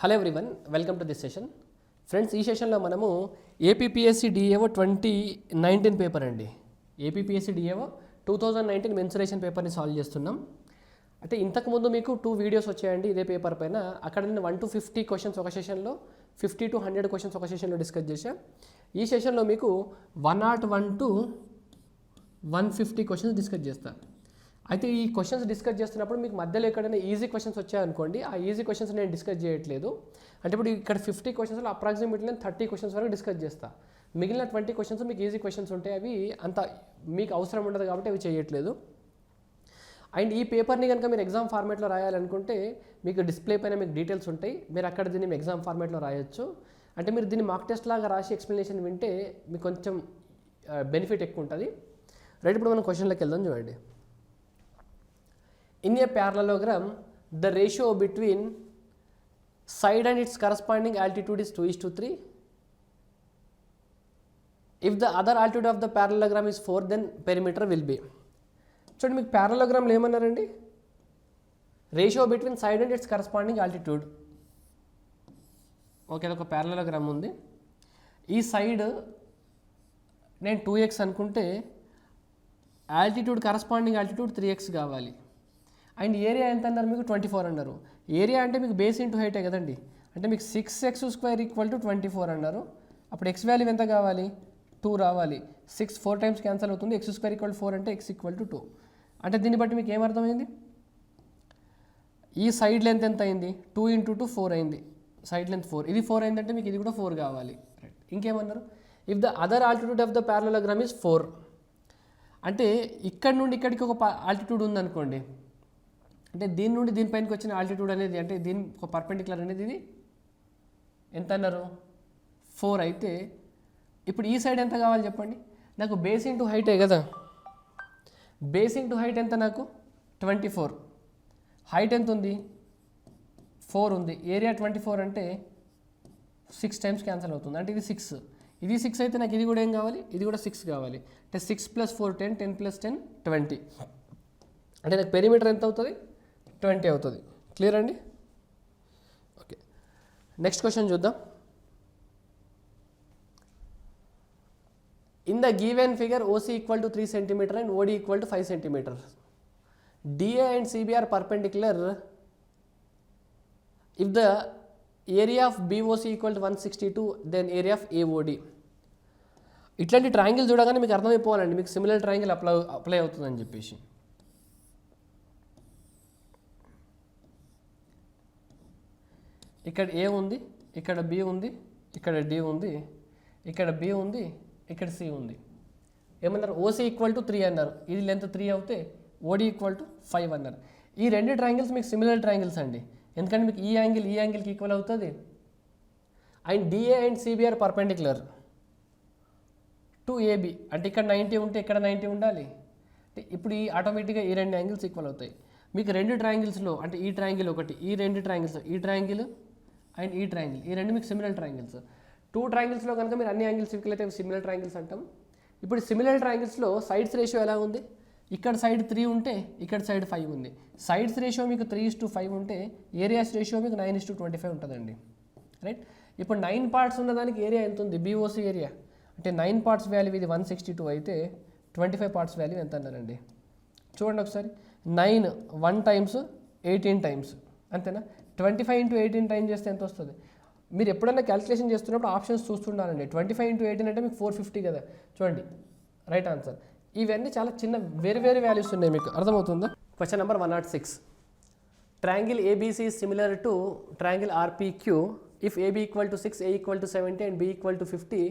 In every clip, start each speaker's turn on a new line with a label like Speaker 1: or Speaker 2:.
Speaker 1: Hello everyone, welcome to this session. Friends, ఈ సెషన్లో మనము ఏపీపీఎస్సీ డిఏఓ 2019 పేపర్ అండి. ఏపీపీఎస్సీ డిఏఓ 2019 మెన్సురేషన్ పేపర్ని సాల్వ్ చేస్తున్నాం. అంటే ఇంతకుముందు మీకు 2 వీడియోస్ వచ్చాయండి ఇదే పేపర్ పైన. అక్కడ నేను 1 to 50 క్వశ్చన్స్ ఒక సెషన్లో, 50 to 100 క్వశ్చన్స్ ఒక సెషన్లో డిస్కస్ చేశాను. ఈ సెషన్లో మీకు 101 to 150 క్వశ్చన్స్ డిస్కస్ చేస్తాను. అయితే ఈ క్వశ్చన్స్ డిస్కస్ చేస్తున్నప్పుడు మీకు మధ్యలో ఎక్కడైనా ఈజీ క్వశ్చన్స్ వచ్చాయనుకోండి, ఆ ఈజీ క్వశ్చన్స్ నేను డిస్కస్ చేయట్లేదు. అంటే ఇప్పుడు ఇక్కడ 50 క్వశ్చన్స్లో అప్రాక్సిమేట్లీ నేను 30 క్వశ్చన్స్ వరకు డిస్కస్ చేస్తాను. మిగిలిన 20 క్వశ్చన్స్ మీకు ఈజీ క్వశ్చన్స్ ఉంటాయి, అవి అంత మీకు అవసరం ఉండదు కాబట్టి అవి చేయట్లేదు. అండ్ ఈ పేపర్ని కనుక మీరు ఎగ్జామ్ ఫార్మేట్లో రాయాలనుకుంటే మీకు డిస్ప్లే పైన మీకు డీటెయిల్స్ ఉంటాయి, మీరు అక్కడ దీన్ని ఎగ్జామ్ ఫార్మేట్లో రాయొచ్చు. అంటే మీరు దీన్ని మాక్ టెస్ట్ లాగా రాసి ఎక్స్ప్లెనేషన్ వింటే మీకు కొంచెం బెనిఫిట్ ఎక్కువ ఉంటుంది. రైట్, ఇప్పుడు మనం క్వశ్చన్లోకి వెళ్దాం. చూడండి, in a parallelogram the ratio between side and its corresponding altitude is 2:3. if the other altitude of the parallelogram is 4, then perimeter will be. చూడండి, మీకు parallelogramలో ఏమన్నారండి? Ratio between side and its corresponding altitude. Okay, ఒక parallelogram ఉంది. ఈ side నేను 2x అనుకుంటే altitude corresponding altitude 3x కావాలి. అండ్ ఏరియా ఎంత అన్నారు? మీకు 24 అన్నారు. ఏరియా అంటే మీకు బేస్ ఇంటూ హైటే కదండి, అంటే మీకు 6x² = 24 అన్నారు. అప్పుడు x వాల్యూ ఎంత కావాలి? 2 రావాలి. 6 4 టైమ్స్ క్యాన్సల్ అవుతుంది. x² = 4 అంటే x = 2. అంటే దీన్ని బట్టి మీకు ఏమర్థమైంది? ఈ సైడ్ లెంత్ ఎంత అయింది? 2 × 2 4 అయింది. సైడ్ లెంత్ 4, ఇది 4 అయిందంటే మీకు ఇది కూడా 4 కావాలి. రైట్, ఇంకేమన్నారు? If the other altitude of the parallelogram is 4, అంటే ఇక్కడ నుండి ఇక్కడికి ఒక ఆల్టిట్యూడ్ ఉందనుకోండి, అంటే దీని నుండి దీనిపైనకి వచ్చిన ఆల్టిట్యూడ్ అనేది, అంటే దీని ఒక పర్పెండిక్యులర్ అనేది ఇది ఎంత అన్నారు? 4 అయితే ఇప్పుడు ఈ సైడ్ ఎంత కావాలి చెప్పండి? నాకు బేస్ ఇంటూ హైటే కదా, బేస్ ఇంటూ హైట్ ఎంత? నాకు 24. హైట్ ఎంత ఉంది? 4 ఉంది. ఏరియా 24 అంటే 6 టైమ్స్ క్యాన్సల్ అవుతుంది, అంటే ఇది 6. ఇది 6 అయితే నాకు ఇది కూడా ఏం కావాలి? ఇది కూడా 6 కావాలి. అంటే 6 + 4 10, 10 + 10 20. అంటే నాకు పెరిమీటర్ ఎంత అవుతుంది? 20 అవుతుంది. క్లియర్ అండి? ఓకే, నెక్స్ట్ క్వశ్చన్ చూద్దాం. In the given figure OC = 3 cm and OD = 5 cm. DA and CB are perpendicular. If the area of BOC = 162, then area of AOD. ఇట్లాంటి ట్రయాంగిల్ చూడగానే మీకు అర్థమైపోవాలండి, మీకు సిమిలర్ ట్రయాంగిల్ అప్లై అవుతుందని చెప్పేసి. ఇక్కడ A ఉంది, ఇక్కడ B ఉంది, ఇక్కడ D ఉంది, ఇక్కడ B ఉంది, ఇక్కడ C ఉంది. ఏమన్నారు? OC = 3 అన్నారు. ఇది లెంత్ 3 అవుతే OD = 5 అన్నారు. ఈ రెండు ట్రయాంగిల్స్ మీకు సిమిలర్ ట్రయాంగిల్స్ అండి, ఎందుకంటే మీకు ఈ యాంగిల్కి ఈక్వల్ అవుతుంది. And DA and CB are perpendicular to AB, అంటే ఇక్కడ 90 ఉంటే ఇక్కడ 90 ఉండాలి. ఇప్పుడు ఈ ఆటోమేటిక్గా ఈ రెండు యాంగిల్స్ ఈక్వల్ అవుతాయి. మీకు రెండు ట్రయాంగిల్స్లో, అంటే ఈ ట్రయాంగిల్ ఒకటి, ఈ రెండు ట్రయాంగిల్స్, ఈ ట్రయాంగిల్ అండ్ ఈ ట్రయాంగిల్, ఈ రెండు మీకు సిమిలర్ ట్రయాంగిల్స్. 2 ట్రయాంగిల్స్లో కనుక మీరు అన్ని యాంగిల్స్ ఈక్వల్ అయితే సిమిలర్ ట్రయాంగిల్స్ అంటాం. ఇప్పుడు సిమిలర్ ట్రయాంగిల్స్లో సైడ్స్ రేషియో ఎలా ఉంది? ఇక్కడ సైడ్ 3 ఉంటే ఇక్కడ సైడ్ 5 ఉంది. సైడ్స్ రేషియో మీకు 3:5 ఉంటే ఏరియాస్ రేషియో మీకు 9:25 ఉంటుందండి. రైట్, ఇప్పుడు 9 పార్ట్స్ ఉన్నదానికి ఏరియా ఎంత ఉంది? BOC ఏరియా అంటే 9 పార్ట్స్ వాల్యూ ఇది 162 అయితే 25 పార్ట్స్ వాల్యూ ఎంత అన్నారండి? చూడండి ఒకసారి, 9 1 టైమ్స్ 18 టైమ్స్, అంతేనా? 25 × 18 టైమ్స్ చేస్తే ఎంత వస్తుంది? మీరు ఎప్పుడైనా క్యాలిక్యులేషన్ చేస్తున్నప్పుడు ఆప్షన్స్ చూస్తుండాలండి. 25 × 18 అంటే మీకు 450 కదా. చూడండి, రైట్ ఆన్సర్. ఇవన్నీ చాలా చిన్న వేరు వాల్యూస్ ఉన్నాయి, మీకు అర్థమవుతుందా? Question number 106. Triangle ABC is similar to triangle RPQ. If AB = 6, A = 70 and B = 50,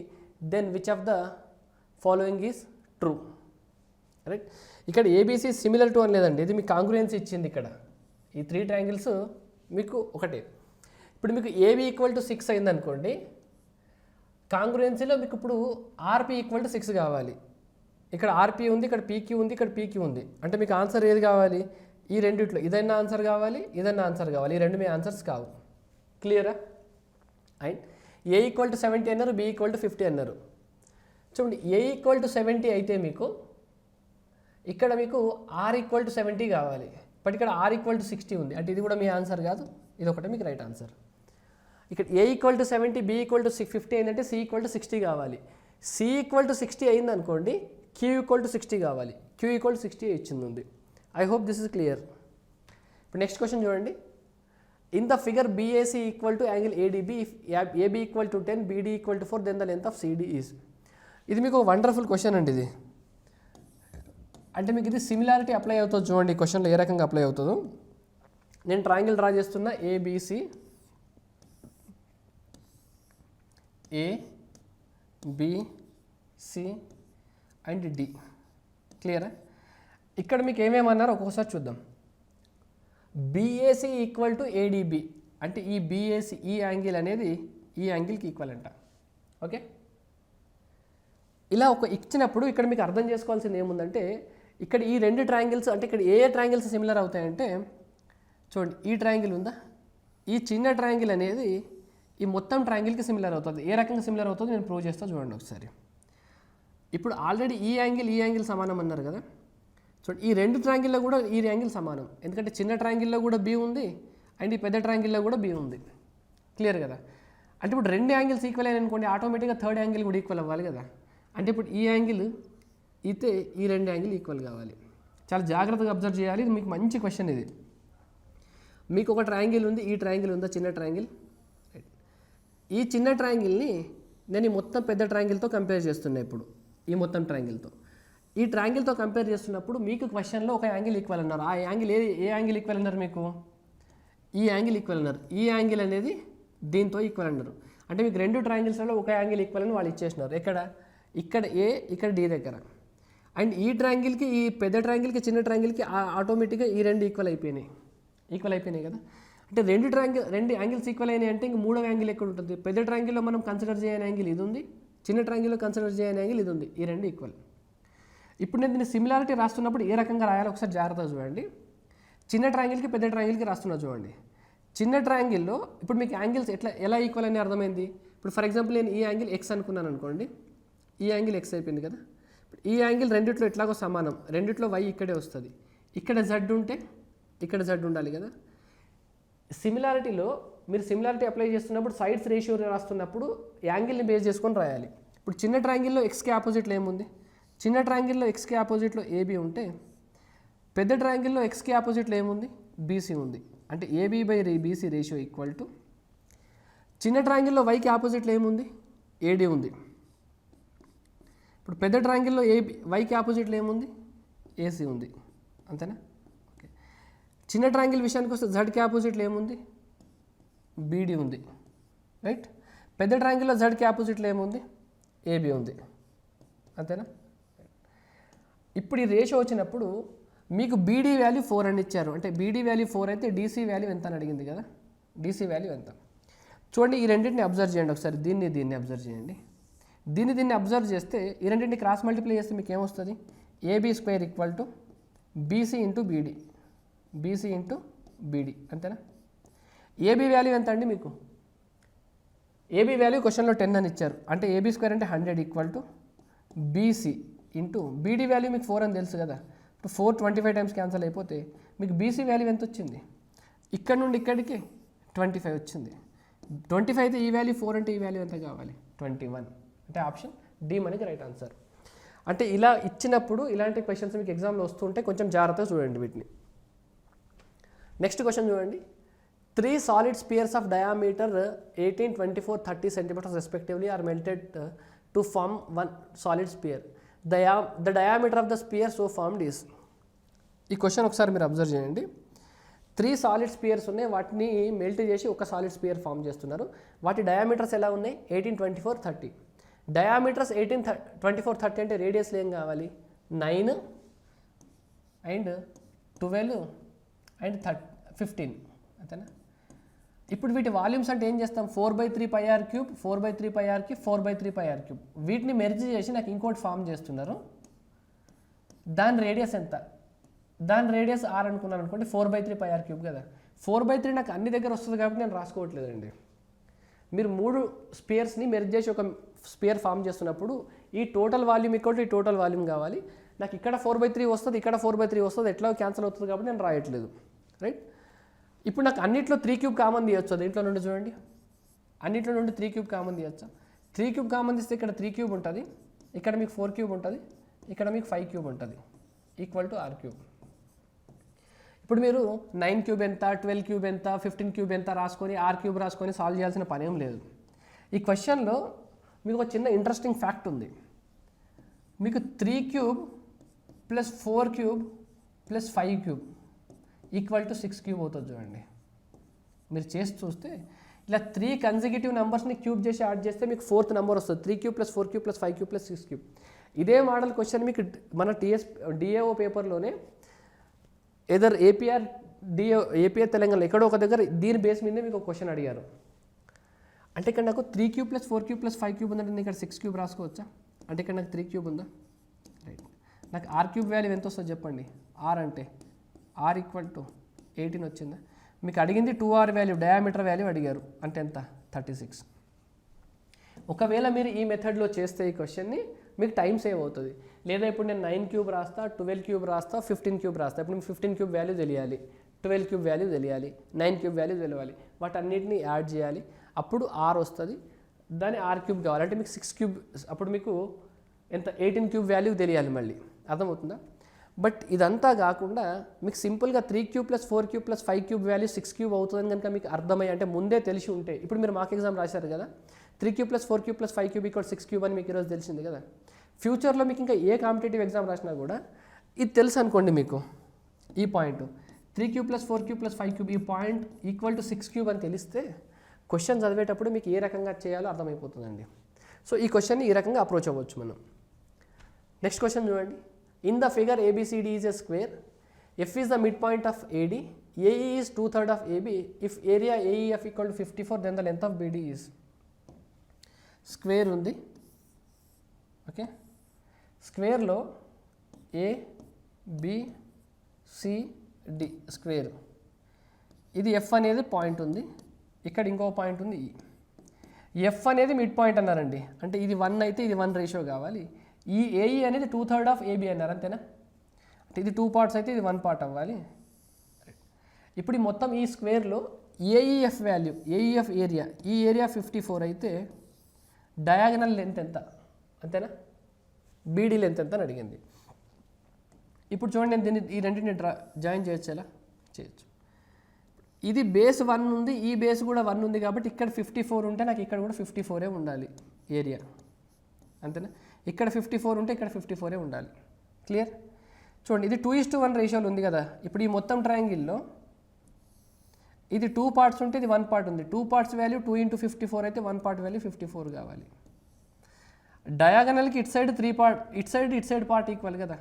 Speaker 1: then which of the following is true? Right, ఇక్కడ ABC సిమిలర్ టు అని లేదండి, ఇది మీకు కాంగ్రుయెన్సీ ఇచ్చింది. ఇక్కడ ఈ 3 ట్రయాంగిల్స్ మీకు ఒకటే. ఇప్పుడు మీకు AB = 6 అయింది అనుకోండి, కాంగ్రుయెన్సీలో మీకు ఇప్పుడు RP = 6 కావాలి. ఇక్కడ RP ఉంది, ఇక్కడ PQ ఉంది, ఇక్కడ PQ ఉంది. అంటే మీకు ఆన్సర్ ఏది కావాలి? ఈ రెండిట్లో ఇదైనా ఆన్సర్ కావాలి, ఇదైనా ఆన్సర్ కావాలి. ఈ రెండు మీ ఆన్సర్స్ కావు. క్లియరా? అండ్ A = 70 అన్నారు, B = 50 అన్నారు. చూడండి, A = 70 అయితే మీకు ఇక్కడ మీకు R = 70 కావాలి, బట్ ఇక్కడ R = 60 ఉంది. అంటే ఇది కూడా మీ ఆన్సర్ కాదు, ఇది ఒకటే మీకు రైట్ ఆన్సర్. ఇక్కడ A equal to 70, B equal to 50 అయిందంటే C ఈక్వల్ టు 60 కావాలి. C ఈక్వల్ టు 60 అయిందనుకోండి, Q ఈక్వల్ టు 60 కావాలి. Q ఈక్వల్ టు 60 ఇచ్చింది ఉంది. I hope this is clear. ఇప్పుడు నెక్స్ట్ క్వశ్చన్ చూడండి. In the figure BAC equal to angle ADB, if AB equal to 10, BD equal to 4, then the length of CD is. ఇది మీకు wonderful question అండి. ఇది అంటే మీకు ఇది సిమిలారిటీ అప్లై అవుతుంది. చూడండి క్వశ్చన్లో ఏ రకంగా అప్లై అవుతుందో. నేను ట్రయాంగిల్ డ్రా చేస్తున్నా, ABC, ABC అండ్ D. క్లియరా? ఇక్కడ మీకు ఏమేమన్నారో ఒక్కొక్కసారి చూద్దాం. BAC ఈక్వల్ టు ADB అంటే ఈ BAC ఈ యాంగిల్ అనేది ఈ యాంగిల్కి ఈక్వల్ అంట. ఓకే, ఇలా ఒక ఇచ్చినప్పుడు ఇక్కడ మీకు అర్థం చేసుకోవాల్సింది ఏముందంటే, ఇక్కడ ఈ రెండు ట్రయాంగిల్స్ అంటే ఇక్కడ ఏ ట్రయాంగిల్స్ సిమిలర్ అవుతాయంటే, చూడండి ఈ ట్రయాంగిల్ ఉందా, ఈ చిన్న ట్రయాంగిల్ అనేది ఈ మొత్తం ట్రయాంగిల్కి సిమిలర్ అవుతుంది. ఏ రకంగా సిమిలర్ అవుతుందో నేను ప్రూవ్ చేస్తా చూడండి ఒకసారి. ఇప్పుడు ఆల్రెడీ ఈ యాంగిల్ సమానం అన్నారు కదా. చూడండి ఈ రెండు ట్రయాంగిల్లో కూడా ఈ యాంగిల్ సమానం, ఎందుకంటే చిన్న ట్రయాంగిల్లో కూడా B ఉంది అండ్ ఈ పెద్ద ట్రయాంగిల్లో కూడా B ఉంది. క్లియర్ కదా? అంటే ఇప్పుడు రెండు యాంగిల్స్ ఈక్వల్ అయిన అనుకోండి, ఆటోమేటిక్గా థర్డ్ యాంగిల్ కూడా ఈక్వల్ అవ్వాలి కదా. అంటే ఇప్పుడు ఈ యాంగిల్ అయితే ఈ రెండు యాంగిల్ ఈక్వల్ కావాలి. చాలా జాగ్రత్తగా అబ్జర్వ్ చేయాలి. ఇది మీకు మంచి క్వశ్చన్. ఇది మీకు ఒక ట్రయాంగిల్ ఉంది, ఈ ట్రయాంగిల్ ఉందా, చిన్న ట్రయాంగిల్. ఈ చిన్న ట్రయాంగిల్ని నేను ఈ మొత్తం పెద్ద ట్రయాంగిల్తో కంపేర్ చేస్తున్నా. ఇప్పుడు ఈ మొత్తం ట్రయాంగిల్తో ఈ ట్రయాంగిల్తో కంపేర్ చేస్తున్నప్పుడు మీకు క్వశ్చన్లో ఒక యాంగిల్ ఈక్వల్ అన్నారు. ఆ యాంగిల్ ఏ యాంగిల్ ఈక్వల్ అన్నారు మీకు? ఈ యాంగిల్ ఈక్వల్ అన్నారు. ఈ యాంగిల్ అనేది దీంతో ఈక్వల్ అన్నారు. అంటే మీకు రెండు ట్రయాంగిల్స్లో ఒక యాంగిల్ ఈక్వల్ అని వాళ్ళు ఇచ్చేసినారు. ఇక్కడ A, ఇక్కడ D దగ్గర. అండ్ ఈ ట్రయాంగిల్కి ఈ పెద్ద ట్రయాంగిల్కి చిన్న ట్రయాంగిల్కి ఆటోమేటిక్గా ఈ రెండు ఈక్వల్ అయిపోయినాయి కదా. అంటే రెండు యాంగిల్స్ ఈక్వల్ అయినాయి అంటే ఇంక మూడవ యాంగిల్ ఎక్కడ ఉంటుంది? పెద్ద ట్రయాంగిల్లో మనం కన్సిడర్ చేయని యాంగిల్ ఇది ఉంది, చిన్న ట్రయాంగిల్లో కన్సిడర్ చేయని యాంగిల్ ఇది ఉంది. ఈ రెండు ఈక్వల్. ఇప్పుడు నేను దీన్ని సిమిలారిటీ రాస్తున్నప్పుడు ఏ రకంగా రాయాలో ఒకసారి జాగ్రత్తగా చూడండి. చిన్న ట్రయాంగిల్కి పెద్ద ట్రయాంగిల్కి రాస్తున్నా చూడండి. చిన్న ట్రయాంగిల్లో ఇప్పుడు మీకు యాంగిల్స్ ఎలా ఈక్వల్ అని అర్థమైంది. ఇప్పుడు ఫర్ ఎగ్జాంపుల్ నేను ఈ యాంగిల్ X అనుకున్నాను అనుకోండి, ఈ యాంగిల్ X అయిపోయింది కదా. ఈ యాంగిల్ రెండిట్లో ఎట్లాగో సమానం, రెండిట్లో Y ఇక్కడే వస్తుంది. ఇక్కడ Z ఉంటే ఇక్కడ Z ఉండాలి కదా. సిమిలారిటీలో మీరు సిమిలారిటీ అప్లై చేస్తున్నప్పుడు సైడ్స్ రేషియో రాస్తున్నప్పుడు యాంగిల్ని బేస్ చేసుకొని రాయాలి. ఇప్పుడు చిన్న ట్రయాంగిల్లో Xకి ఆపోజిట్లో ఏముంది? చిన్న ట్రయాంగిల్లో Xకి ఆపోజిట్లో AB ఉంటే, పెద్ద ట్రయాంగిల్లో Xకి ఆపోజిట్లో ఏముంది? BC ఉంది. అంటే AB/BC రేషియో ఈక్వల్ టు, చిన్న ట్రయాంగిల్లో Yకి ఆపోజిట్లో ఏముంది? AD ఉంది. ఇప్పుడు పెద్ద ట్రయాంగిల్లో Yకి ఆపోజిట్లో ఏముంది? AC ఉంది. అంతేనా? ఓకే. చిన్న ట్రయాంగిల్ విషయానికి వస్తే Zకి ఆపోజిట్లో ఏముంది? BD ఉంది. రైట్. పెద్ద ట్రయాంగిల్లో Zకి ఆపోజిట్లో ఏముంది? AB ఉంది. అంతేనా? ఇప్పుడు ఈ రేషియో వచ్చినప్పుడు మీకు BD వాల్యూ 4 అని ఇచ్చారు. అంటే BD వాల్యూ 4 అయితే DC వాల్యూ ఎంత అని అడిగింది కదా. DC వాల్యూ ఎంత? చూడండి ఈ రెండింటిని అబ్జర్వ్ చేయండి ఒకసారి. దీన్ని అబ్జర్వ్ చేయండి. దీన్ని అబ్జర్వ్ చేస్తే ఈ రెండింటిని క్రాస్ మల్టిప్లై చేస్తే మీకు ఏమొస్తుంది? AB² equal to BC into BD, BC into BD. అంతేనా? AB వాల్యూ ఎంత అండి మీకు? AB వాల్యూ క్వశ్చన్లో 10 అని ఇచ్చారు. అంటే AB² అంటే 100 equal to BC into BD value మీకు 4 అని తెలుసు కదా. ఇప్పుడు 4 25 టైమ్స్ క్యాన్సల్ అయిపోతే మీకు BC వాల్యూ ఎంత వచ్చింది? ఇక్కడ నుండి ఇక్కడికి 25 వచ్చింది. 25 అయితే ఈ వాల్యూ 4 అంటే ఈ వాల్యూ ఎంత కావాలి? 21. అంటే ఆప్షన్ D మనకి రైట్ ఆన్సర్. అంటే ఇలా ఇచ్చినప్పుడు ఇలాంటి క్వశ్చన్స్ మీకు ఎగ్జామ్లో వస్తుంటే కొంచెం జాగ్రత్తగా చూడండి వీటిని. నెక్స్ట్ క్వశ్చన్ చూడండి. 3 solid spheres of diameter 18, 24, 30 centimeters respectively are melted to form one solid sphere. The diameter of the sphere so formed is. ఈ క్వశ్చన్ ఒకసారి మీరు అబ్జర్వ్ చేయండి. 3 solid spheres ఉన్నాయి, వాటిని మెల్ట్ చేసి ఒక సాలిడ్ స్పియర్ ఫామ్ చేస్తున్నారు. వాటి డయామీటర్స్ ఎలా ఉన్నాయి? 18, 24, 30. డయామీటర్స్ 18, 24, 30 అంటే రేడియస్లో ఏం కావాలి? 9 అండ్ 12 అండ్ 15. అంతేనా? ఇప్పుడు వీటి వాల్యూమ్స్ అంటే ఏం చేస్తాం? 4/3πr³, 4/3πr³, 4/3πr³. వీటిని మెర్జ్ చేసి నాకు ఇంకోటి ఫామ్ చేస్తున్నారు. దాని రేడియస్ ఎంత? దాని రేడియస్ R అనుకున్నాను అనుకోండి, 4/3πr³ కదా. 4/3 నాకు అన్ని దగ్గర వస్తుంది కాబట్టి నేను రాసుకోవట్లేదండి. మీరు 3 స్పియర్స్ని మెర్జ్ చేసి ఒక స్పియర్ ఫామ్ చేస్తున్నప్పుడు ఈ టోటల్ వాల్యూమ్ ఈక్వల్ టు ఈ టోటల్ వాల్యూమ్ కావాలి. నాకు ఇక్కడ 4/3 వస్తుంది, ఇక్కడ 4/3 వస్తుంది, ఎట్లా క్యాన్సిల్ అవుతుంది కాబట్టి నేను రాయట్లేదు. రైట్. ఇప్పుడు నాకు అన్నిట్లో 3³ కామన్ తీయచ్చు. దీంట్లో నుండి చూడండి అన్నింటిలో నుండి 3 క్యూబ్ కామన్ తీయచ్చా? 3 క్యూబ్ కామన్ తీస్తే ఇక్కడ 3 క్యూబ్ ఉంటుంది, ఇక్కడ మీకు 4 క్యూబ్ ఉంటుంది, ఇక్కడ మీకు 5 క్యూబ్ ఉంటుంది, ఈక్వల్ టు ఆర్ క్యూబ్. ఇప్పుడు మీరు 9 క్యూబ్ ఎంత, 12 క్యూబ్ ఎంత, 15 క్యూబ్ ఎంత రాసుకొని ఆర్ క్యూబ్ రాసుకొని సాల్వ్ చేయాల్సిన పని ఏం లేదు. ఈ క్వశ్చన్లో మీకు ఒక చిన్న ఇంట్రెస్టింగ్ ఫ్యాక్ట్ ఉంది. మీకు 3 cube plus 4 cube plus 5 cube equal to 6 cube అవుతుంది చూడండి. మీరు చేసి చూస్తే ఇలా 3 కన్సిక్యూటివ్ నెంబర్స్ని క్యూబ్ చేసి యాడ్ చేస్తే మీకు 4th నెంబర్ వస్తుంది. 3 cube plus 4 cube plus 5 cube plus 6 cube. ఇదే మోడల్ క్వశ్చన్ మీకు మన డిఏఓ పేపర్లోనే ఏదర్ ఏపీఆర్ తెలంగాణ ఎక్కడో ఒక దగ్గర దీని బేస్ మీదే మీకు ఒక క్వశ్చన్ అడిగారు. అంటే ఇక్కడ నాకు 3 cube plus 4 cube plus 5 cube ఉందంటే నేను ఇక్కడ 6 క్యూబ్ రాసుకోవచ్చా? అంటే ఇక్కడ నాకు 3 క్యూబ్ ఉందా? రైట్. నాకు ఆర్ క్యూబ్ వాల్యూ ఎంత వస్తుందో చెప్పండి. ఆర్ అంటే ఆర్ ఈక్వల్ టు 18 వచ్చిందా? మీకు అడిగింది 2r వాల్యూ, డయామీటర్ వాల్యూ అడిగారు, అంటే ఎంత? 36. ఒకవేళ మీరు ఈ మెథడ్లో చేస్తే ఈ క్వశ్చన్ని మీకు టైం సేవ్ అవుతుంది. లేదా ఇప్పుడు నేను 9 క్యూబ్ రాస్తా, 12 క్యూబ్ రాస్తా, 15 క్యూబ్ రాస్తా. ఇప్పుడు మీకు 15 క్యూబ్ వాల్యూ తెలియాలి, 12 క్యూబ్ వాల్యూ తెలియాలి, 9 క్యూబ్ వాల్యూ తెలియాలి. వాటన్నిటిని యాడ్ చేయాలి, అప్పుడు ఆర్ వస్తుంది. దాని ఆర్ క్యూబ్ కావాలంటే మీకు 6 క్యూబ్, అప్పుడు మీకు ఎంత 18 క్యూబ్ వాల్యూ తెలియాలి మళ్ళీ. అర్థమవుతుందా? బట్ ఇదంతా కాకుండా మీకు సింపుల్గా 3 cube plus 4 cube plus 5 cube value 6 cube అవుతుందని కనుక మీకు అర్థమయ్యి, అంటే ముందే తెలిసి ఉంటే, ఇప్పుడు మీరు మాక్ ఎగ్జామ్ రాశారు కదా, 3 cube plus 4 cube plus 5 cube equal 6 cube అని మీకు ఈరోజు తెలిసింది కదా. ఫ్యూచర్లో మీకు ఇంకా ఏ కాంపిటేటివ్ ఎగ్జామ్ రాసినా కూడా ఇది తెలుసు అనుకోండి. మీకు ఈ point 3 cube plus 4 cube plus 5 cube ఈ పాయింట్ ఈక్వల్ టు 6 క్యూబ్ అని తెలిస్తే క్వశ్చన్ చదివేటప్పుడు మీకు ఏ రకంగా చేయాలో అర్థమైపోతుందండి. సో ఈ క్వశ్చన్ని ఈ రకంగా అప్రోచ్ అవ్వచ్చు మనం. నెక్స్ట్ క్వశ్చన్ చూడండి. In the figure ABCD is a square. F is the midpoint of AD. AE is 2/3 of AB. If area AEF equal to 54, then the length of BD is. Square ఉంది. Okay, స్క్వేర్లో A, B, C, D square. ఇది F అనేది point ఉంది, ఇక్కడ ఇంకో point ఉంది E. F అనేది mid point అన్నారండి, అంటే ఇది 1 అయితే ఇది 1 రేషియో కావాలి. ఈ ఏఈ అనేది 2/3 ఆఫ్ ఏబీ అన్నారు, అంతేనా? అంటే ఇది 2 పార్ట్స్ అయితే ఇది 1 పార్ట్ అవ్వాలి. ఇప్పుడు మొత్తం ఈ స్క్వేర్లో ఏఈఎఫ్ వాల్యూ, ఏఈఎఫ్ ఏరియా, ఈ ఏరియా 54 అయితే డయాగనల్ లెంత్ ఎంత, అంతేనా? బీడీ లెంత్ ఎంత అని అడిగింది. ఇప్పుడు చూడండి, నేను దీన్ని ఈ రెండింటిని జాయిన్ చేయొచ్చు, ఎలా చేయొచ్చు? ఇది బేస్ 1 ఉంది, ఈ బేస్ కూడా 1 ఉంది, కాబట్టి ఇక్కడ 54 ఉంటే నాకు ఇక్కడ కూడా 54 ఉండాలి ఏరియా, అంతేనా? ఇక్కడ 54 ఉంటే ఇక్కడ 54 ఉండాలి. క్లియర్? చూడండి, ఇది 2:1 రేషియోలో ఉంది కదా. ఇప్పుడు ఈ మొత్తం ట్రయాంగిల్లో ఇది 2 పార్ట్స్ ఉంటే ఇది 1 పార్ట్ ఉంది. 2 పార్ట్స్ వాల్యూ 2 × 54 అయితే 1 పార్ట్ వాల్యూ 54 కావాలి. డయాగనల్కి ఇటు సైడ్ 3 పార్ట్, ఇటు సైడ్ పార్ట్ ఈక్వల్ కదా.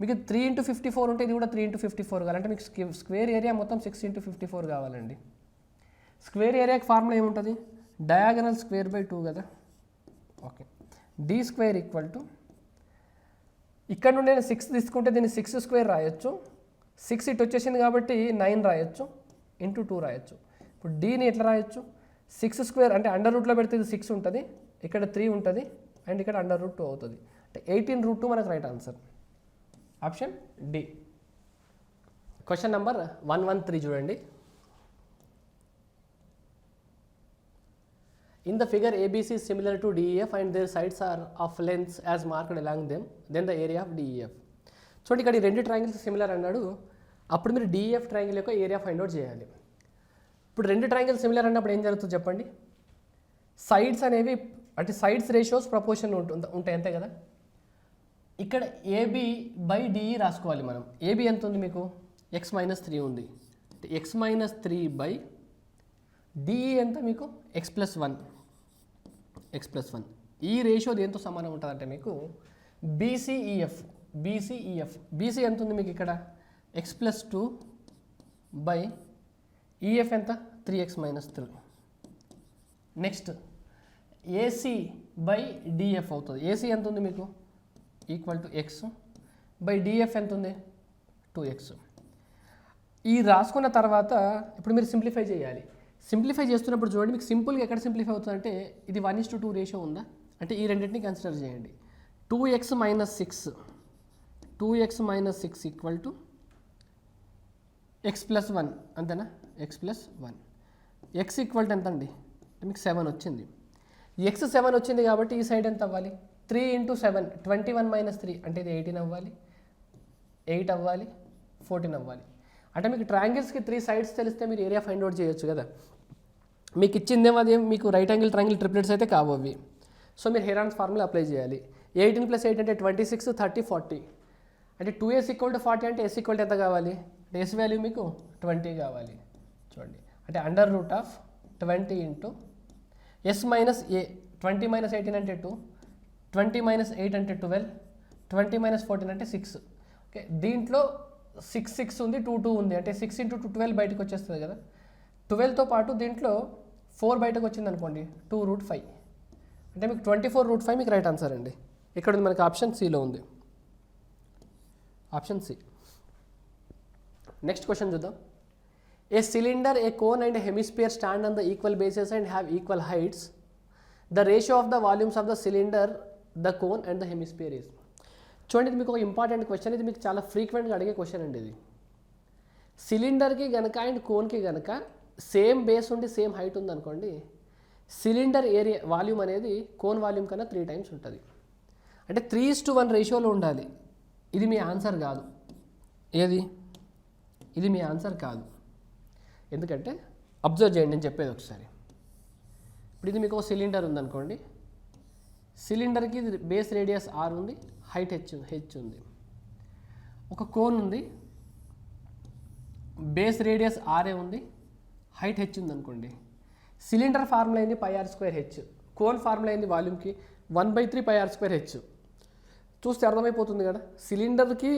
Speaker 1: మీకు 3 × 54 ఉంటే ఇది కూడా 3 × 54 కావాలంటే మీకు స్క్వేర్ ఏరియా మొత్తం 6 × 54 కావాలండి. స్క్వేర్ ఏరియాకి ఫార్ములా ఏముంటుంది? డయాగనల్ స్క్వేర్ బై 2 కదా. Okay, D square equal to, ఇక్కడ నుండి నేను 6 తీసుకుంటే దీన్ని 6 స్క్వేర్ రాయొచ్చు, 6 ఇటు వచ్చేసింది కాబట్టి 9 రాయొచ్చు, ఇంటూ 2 రాయొచ్చు. ఇప్పుడు డీని ఎట్లా రాయొచ్చు? 6 స్క్వేర్ అంటే అండర్ రూట్లో పెడితే ఇది 6 ఉంటుంది, ఇక్కడ 3 ఉంటుంది, అండ్ ఇక్కడ √2 అవుతుంది, అంటే 18√2 మనకు right answer. Option D. Question number 113 చూడండి. In the figure ABC is similar to DEF and their sides are of lengths as marked along them, then the area of DEF. చూడండి, ఇక్కడ ఈ 2 ట్రయాంగిల్స్ సిమిలర్ అన్నాడు, అప్పుడు మీరు DEF triangle యొక్క area find out చేయాలి. ఇప్పుడు 2 ట్రయాంగిల్స్ సిమిలర్ అన్నప్పుడు ఏం జరుగుతుంది చెప్పండి? సైడ్స్ అనేవి, అంటే సైడ్స్ రేషియోస్ ప్రపోర్షన్ ఉంటాయి, అంతే కదా. ఇక్కడ AB బై DE రాసుకోవాలి మనం. AB ఎంత ఉంది మీకు? x-3 ఉంది, x-3 బై DE ఎంత మీకు? x+1. ఈ రేషియో దేంతో సమానం ఉంటుంది అంటే మీకు BCEF. BC ఎంత ఉంది మీకు ఇక్కడ? x+2 బై EF ఎంత? 3x-3. Next AC by DF అవుతుంది. AC ఎంత ఉంది మీకు? Equal to x by DF ఎంత ఉంది? 2x. ఈ రాసుకున్న తర్వాత ఇప్పుడు మీరు సింప్లిఫై చేయాలి. సింప్లిఫై చేస్తున్నప్పుడు చూడండి, మీకు సింపుల్గా ఎక్కడ సింప్లిఫై అవుతుందంటే ఇది 1:2 రేషియో ఉందా, అంటే ఈ రెండింటిని కన్సిడర్ చేయండి. 2x - 6 ఈక్వల్ టు x+1, అంతేనా? x+1. x ఈక్వల్ టు ఎంత అండి? మీకు 7 వచ్చింది. ఎక్స్ 7 వచ్చింది కాబట్టి ఈ సైడ్ ఎంత అవ్వాలి? 3 × 7 21 - 3 అంటే ఇది 18 అవ్వాలి, 8 అవ్వాలి, 14 అవ్వాలి. అంటే మీకు ట్రయాంగిల్స్కి 3 సైడ్స్ తెలిస్తే మీరు ఏరియా ఫైండ్ అవుట్ చేయొచ్చు కదా. మీకు ఇచ్చిందేమో అదేం మీకు రైట్ యాంగిల్ ట్రయాంగిల్ ట్రిప్లెట్స్ అయితే కావు అవి. సో మీరు హెరాన్స్ ఫార్ములా అప్లై చేయాలి. 18 + 8 అంటే 26, 30, 40. అంటే 2s = 40 అంటే s = ఎంత కావాలి? అంటే s వాల్యూ మీకు 20 కావాలి. చూడండి, అంటే √20 × s - a. 20 - 18 అంటే 2, 20 - 8 అంటే 12, 20 - 14 అంటే 6. ఓకే, దీంట్లో 6 ఉంది, 2 ఉంది. అంటే 6 × 2 12 బయటకు వచ్చేస్తుంది కదా. 12తో పాటు దీంట్లో 4 బయటకు వచ్చింది అనుకోండి, 2√5. అంటే మీకు 24√5 మీకు రైట్ ఆన్సర్ అండి. ఇక్కడ ఉంది మనకి ఆప్షన్ సిలో ఉంది, ఆప్షన్ సి. నెక్స్ట్ క్వశ్చన్ చూద్దాం. A cylinder, a cone and hemisphere stand on the equal bases and have equal heights. The ratio of the volumes of the cylinder, the cone and the hemisphere is. చూడండి, ఇది మీకు ఒక important question. ఇది మీకు చాలా ఫ్రీక్వెంట్గా అడిగే question అండి ఇది. సిలిండర్కి కనుక అండ్ కోన్కి కనుక సేమ్ బేస్ ఉండి సేమ్ హైట్ ఉందనుకోండి, సిలిండర్ ఏరియా వాల్యూమ్ అనేది కోన్ వాల్యూమ్ కన్నా 3 times ఉంటుంది. అంటే 3:1 రేషియోలో ఉండాలి. ఇది మీ ఆన్సర్ కాదు. ఏది? ఇది మీ ఆన్సర్ కాదు. ఎందుకంటే అబ్జర్వ్ చేయండి, నేను చెప్పేది ఒకసారి. ఇప్పుడు ఇది మీకు ఒక సిలిండర్ ఉందనుకోండి, సిలిండర్కి బేస్ రేడియస్ r ఉంది, హైట్ h ఉంది. ఒక కోన్ ఉంది, బేస్ రేడియస్ r ఉంది, హైట్ h ఉంది అనుకోండి. సిలిండర్ ఫార్ములా అయింది πr²h, కోన్ ఫార్ములా అయింది వాల్యూమ్కి 1/3 πr²h. చూస్తే అర్థమైపోతుంది కదా, సిలిండర్కి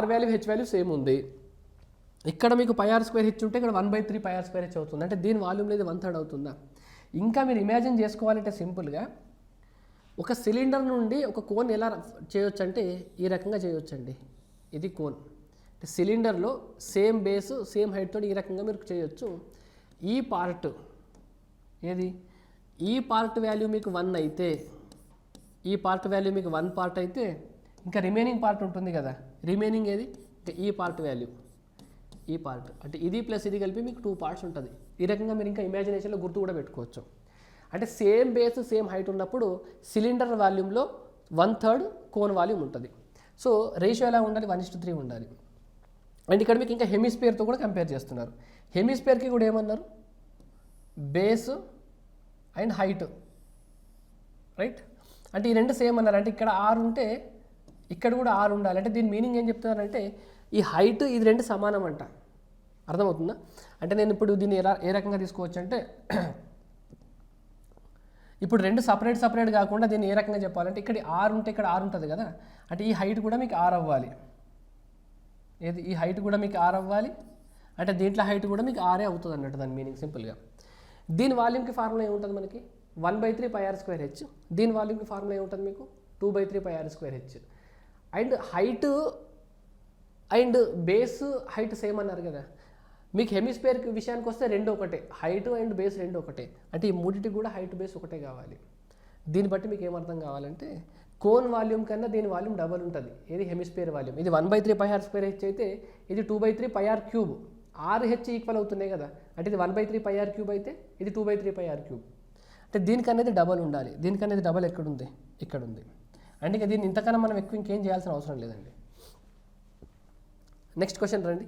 Speaker 1: r value h value same ఉంది. ఇక్కడ మీకు πr²h ఉంటే ఇక్కడ 1/3 πr²h అవుతుంది. అంటే దీని వాల్యూమ్లో ఇది 1/3 అవుతుందా? ఇంకా మీరు ఇమాజిన్ చేసుకోవాలంటే సింపుల్గా ఒక సిలిండర్ నుండి ఒక కోన్ ఎలా చేయొచ్చు అంటే ఈ రకంగా చేయొచ్చండి. ఇది కోన్. సిలిండర్లో సేమ్ బేస్ సేమ్ హైట్ తోటి ఈ రకంగా మీరు చేయొచ్చు. ఈ పార్ట్ ఏది? ఈ పార్ట్ వాల్యూ మీకు 1 అయితే, ఈ పార్ట్ వాల్యూ మీకు 1 పార్ట్ అయితే ఇంకా రిమైనింగ్ పార్ట్ ఉంటుంది కదా, రిమైనింగ్ ఏది? ఈ పార్ట్ వాల్యూ, ఈ పార్ట్ అంటే ఇది ప్లస్ ఇది కలిపి మీకు 2 parts ఉంటుంది. ఈ రకంగా మీరు ఇంకా ఇమాజినేషన్లో గుర్తు కూడా పెట్టుకోవచ్చు. అంటే సేమ్ బేస్ సేమ్ హైట్ ఉన్నప్పుడు సిలిండర్ వాల్యూమ్లో 1/3 కోన్ వాల్యూమ్ ఉంటుంది. సో రేషియో ఎలా ఉండాలి? 1:3 ఉండాలి. అండ్ ఇక్కడ మీకు ఇంకా హెమిస్పియర్తో కూడా కంపేర్ చేస్తున్నారు. హెమిస్పియర్కి కూడా ఏమన్నారు? Base and height, right? అంటే ఈ రెండు సేమ్ అన్నారు. అంటే ఇక్కడ r ఉంటే ఇక్కడ కూడా r ఉండాలి. అంటే దీని మీనింగ్ ఏం చెప్తున్నారంటే ఈ హైట్ ఇది రెండు సమానం అంట. అర్థమవుతుందా? అంటే నేను ఇప్పుడు దీన్ని ఏ రకంగా తీసుకోవచ్చు అంటే ఇప్పుడు రెండు సపరేట్ కాకుండా దీన్ని ఏ రకంగా చెప్పాలంటే ఇక్కడ r ఉంటే ఇక్కడ r ఉంటుంది కదా, అంటే ఈ హైట్ కూడా మీకు r అవ్వాలి. ఏది? ఈ హైట్ కూడా మీకు r అవ్వాలి. అంటే దీంట్లో హైట్ కూడా మీకు r అవుతుంది అన్నట్టు దాని మీనింగ్ సింపుల్గా. దీని వాల్యూమ్కి ఫార్ములా ఏముంటుంది మనకి? 1/3 πr²h. దీని వాల్యూమ్కి ఫార్ములా ఏముంటుంది మీకు? 2/3 πr²h. And height and base height same అన్నారు కదా, మీకు హెమిస్పియర్ విషయానికి వస్తే రెండు ఒకటే, హైట్ అండ్ బేస్ రెండు ఒకటే. అంటే ఈ మూడింటికి కూడా హైట్ బేస్ ఒకటే కావాలి. దీన్ని బట్టి మీకు ఏమర్థం కావాలంటే కోన్ వాల్యూమ్ కన్నా దీని వాల్యూమ్ డబల్ ఉంటుంది. ఇది హెమిస్పియర్ వాల్యూమ్. ఇది 1/3 πr²h అయితే ఇది 2/3 πr³. RH ఈక్వల్ అవుతున్నాయి కదా, అంటే ఇది 1/3 πr³ అయితే ఇది 2/3 πr³. అంటే దీనికనేది డబల్ ఉండాలి. దీనికనేది డబల్ ఎక్కడుంది? ఇక్కడ ఉంది. అంటే ఇక దీన్ని ఇంతకన్నా మనం ఎక్కువ ఇంకేం చేయాల్సిన అవసరం లేదండి. నెక్స్ట్ క్వశ్చన్ రండి.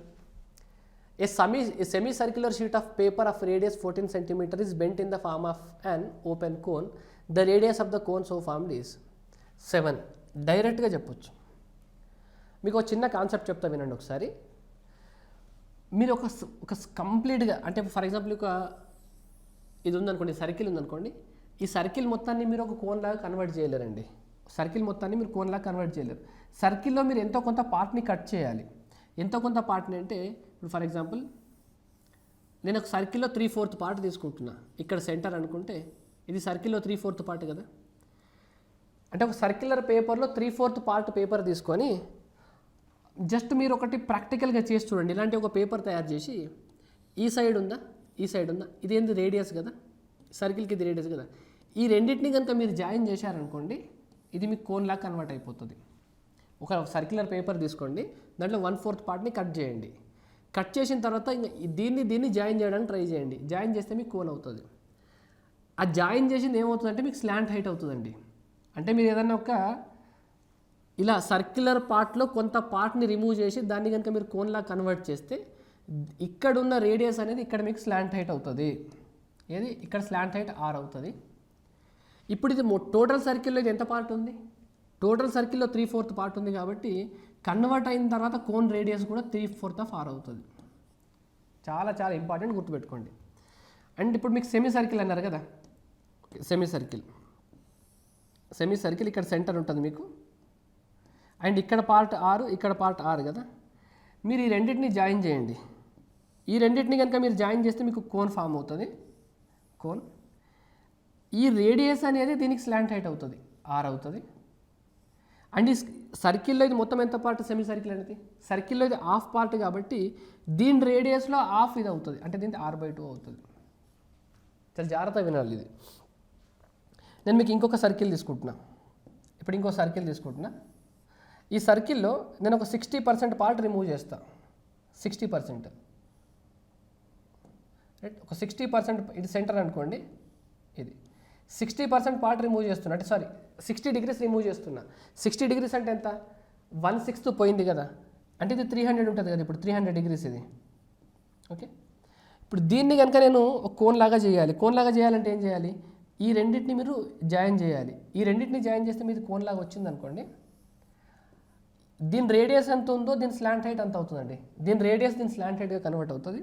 Speaker 1: A semi-circular sheet of paper of radius 14 cm is bent in the form of an open cone. The radius of the cone so formed is 7. డైరెక్ట్గా చెప్పొచ్చు. మీకు ఒక చిన్న కాన్సెప్ట్ చెప్తా వినండి ఒకసారి. మీరు ఒక కంప్లీట్గా అంటే ఫర్ ఎగ్జాంపుల్ ఒక ఇది ఉందనుకోండి, సర్కిల్ ఉందనుకోండి, ఈ సర్కిల్ మొత్తాన్ని మీరు ఒక కోన్ లాగా కన్వర్ట్ చేయలేరండి. సర్కిల్ మొత్తాన్ని మీరు కోన్ లాగా కన్వర్ట్ చేయలేరు. సర్కిల్లో మీరు ఎంతో కొంత పార్ట్ని కట్ చేయాలి. ఎంతో కొంత పార్ట్ని అంటే ఇప్పుడు ఫర్ ఎగ్జాంపుల్ నేను ఒక సర్కిల్లో 3/4 పార్ట్ తీసుకుంటున్నా. ఇక్కడ సెంటర్ అనుకుంటే ఇది సర్కిల్లో 3/4 పార్ట్ కదా. అంటే ఒక సర్క్యులర్ పేపర్లో 3/4 పార్ట్ పేపర్ తీసుకొని జస్ట్ మీరు ఒకటి ప్రాక్టికల్గా చేసి చూడండి. ఇలాంటి ఒక పేపర్ తయారు చేసి ఈ సైడ్ ఉందా, ఈ సైడ్ ఉందా, ఇది ఏంది రేడియస్ కదా, సర్కిల్కి ఇది రేడియస్ కదా, ఈ రెండింటిని కనుక మీరు జాయిన్ చేశారనుకోండి ఇది మీకు కోన్ లాగా కన్వర్ట్ అయిపోతుంది. ఒక సర్క్యులర్ పేపర్ తీసుకోండి, దాంట్లో 1/4 పార్ట్ని కట్ చేయండి. కట్ చేసిన తర్వాత ఇంకా దీన్ని జాయిన్ చేయడానికి ట్రై చేయండి. జాయిన్ చేస్తే మీకు కోన్ అవుతుంది. ఆ జాయిన్ చేసింది ఏమవుతుందంటే మీకు స్లాంట్ హైట్ అవుతుందండి. అంటే మీరు ఏదన్నా ఒక ఇలా సర్క్యులర్ పార్ట్లో కొంత పార్ట్ని రిమూవ్ చేసి దాన్ని కనుక మీరు కోన్లా కన్వర్ట్ చేస్తే ఇక్కడున్న రేడియస్ అనేది ఇక్కడ మీకు స్లాంట్ హైట్ అవుతుంది. ఏది ఇక్కడ స్లాంట్ హైట్ R అవుతుంది. ఇప్పుడు ఇది టోటల్ సర్కిల్లో ఇది ఎంత పార్ట్ ఉంది? టోటల్ సర్కిల్లో 3/4 పార్ట్ ఉంది కాబట్టి కన్వర్ట్ అయిన తర్వాత కోన్ రేడియస్ కూడా 3/4 ఆఫ్ R అవుతుంది. చాలా చాలా ఇంపార్టెంట్, గుర్తుపెట్టుకోండి. అండ్ ఇప్పుడు మీకు సెమీ సర్కిల్ అన్నారు కదా, సెమీ సర్కిల్ ఇక్కడ సెంటర్ ఉంటుంది మీకు, అండ్ ఇక్కడ పార్ట్ R, ఇక్కడ పార్ట్ R కదా. మీరు ఈ రెండింటిని జాయిన్ చేయండి. ఈ రెండింటిని కనుక మీరు జాయిన్ చేస్తే మీకు కోన్ ఫామ్ అవుతుంది. కోన్ ఈ రేడియస్ అనేది దీనికి స్లాంట్ హైట్ అవుతుంది, R అవుతుంది. అండ్ ఈ సర్కిల్లో ఇది మొత్తం ఎంత పార్ట్? సెమీ సర్కిల్ అనేది సర్కిల్లో ఇది హాఫ్ పార్ట్ కాబట్టి దీని రేడియస్లో హాఫ్ ఇది అవుతుంది, అంటే దీనికి R/2 అవుతుంది. చాలా జాగ్రత్తగా వినాలి ఇది. నేను మీకు ఇంకొక సర్కిల్ తీసుకుంటున్నా. ఇప్పుడు ఇంకో సర్కిల్ తీసుకుంటున్నా. ఈ సర్కిల్లో నేను ఒక 60% పార్ట్ రిమూవ్ చేస్తా. 60%, రైట్? ఒక 60% ఇది సెంటర్ అనుకోండి, ఇది 60% పార్ట్ రిమూవ్ చేస్తున్నా. అంటే సారీ 60 degrees రిమూవ్ చేస్తున్నా. 60 degrees అంటే ఎంత? 1/6 పోయింది కదా, అంటే ఇది 300 ఉంటుంది కదా. ఇప్పుడు 300 degrees ఇది. ఓకే, ఇప్పుడు దీన్ని కనుక నేను ఒక కోన్ లాగా చేయాలి. కోన్ లాగా చేయాలంటే ఏం చేయాలి? ఈ రెండింటిని మీరు జాయిన్ చేయాలి. ఈ రెండింటిని జాయిన్ చేస్తే మీది కోన్ లాగా వచ్చింది అనుకోండి. దీని రేడియస్ ఎంత ఉందో దీని స్లాంట్ హైట్ అంత అవుతుందండి. దీని రేడియస్ దీని స్లాంట్ హైట్గా కన్వర్ట్ అవుతుంది.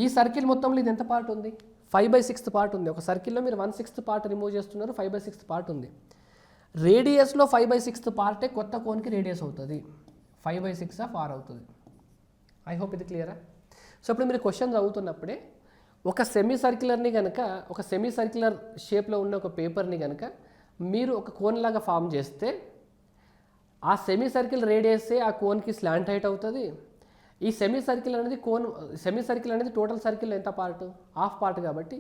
Speaker 1: ఈ సర్కిల్ మొత్తంలో ఇది ఎంత పార్ట్ ఉంది? 5/6 పార్ట్ ఉంది. ఒక సర్కిల్లో మీరు 1/6 పార్ట్ రిమూవ్ చేస్తున్నారు, 5/6 పార్ట్ ఉంది. రేడియస్లో 5/6 పార్టే కొత్త కోన్కి రేడియస్ అవుతుంది. 5/6 ఆఫ్ R అవుతుంది. ఐ హోప్ ఇది క్లియరా? సో ఇప్పుడు మీరు క్వశ్చన్ చదువుతున్నప్పుడే ఒక సెమీ సర్క్యులర్ని కనుక, ఒక సెమీ సర్క్యులర్ షేప్లో ఉన్న ఒక పేపర్ని కనుక మీరు ఒక కోన్ లాగా ఫామ్ చేస్తే ఆ సెమీ సర్కిల్ రేడియస్సే ఆ కోన్కి స్లాంట్ హైట్ అవుతుంది. ఈ సెమీ సర్కిల్ అనేది టోటల్ సర్కిల్ ఎంత పార్ట్? హాఫ్ పార్ట్ కాబట్టి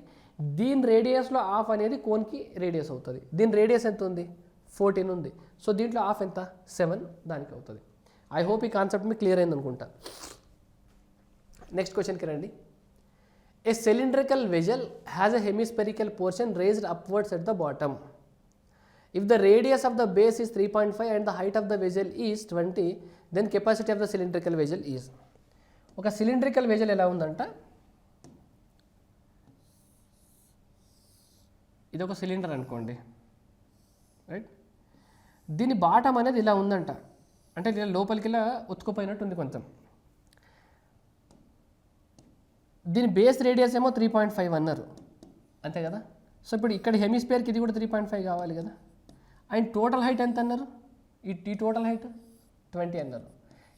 Speaker 1: దీని రేడియస్లో హాఫ్ అనేది కోన్కి రేడియస్ అవుతుంది. దీని రేడియస్ ఎంత ఉంది? 14 ఉంది. సో దీంట్లో హాఫ్ ఎంత? 7 దానికి అవుతుంది. ఐ హోప్ ఈ కాన్సెప్ట్ మీకు క్లియర్ అయింది అనుకుంటా. నెక్స్ట్ క్వశ్చన్కి రండి. ఏ cylindrical vessel has a hemispherical portion raised upwards at the bottom. If the radius of the base is 3.5 and the height of the vessel is 20, then capacity of the cylindrical vessel is. ఒక cylindrical vessel ఎలా ఉందంట? ఇది ఒక cylinder అనుకోండి, right? దీని bottom అనేది ఇలా ఉందంట, అంటే ఇలా లోపలికి ఇలా ఉతుకుపోయినట్టు ఉంది కొంచెం. దీని బేస్ రేడియస్ ఏమో 3.5 అన్నారు, అంతే కదా. సో ఇప్పుడు ఇక్కడ హెమిస్పియర్కి ఇది కూడా 3.5 కావాలి కదా. అండ్ టోటల్ హైట్ ఎంత అన్నారు? ఈ టోటల్ హైట్ 20 అన్నారు.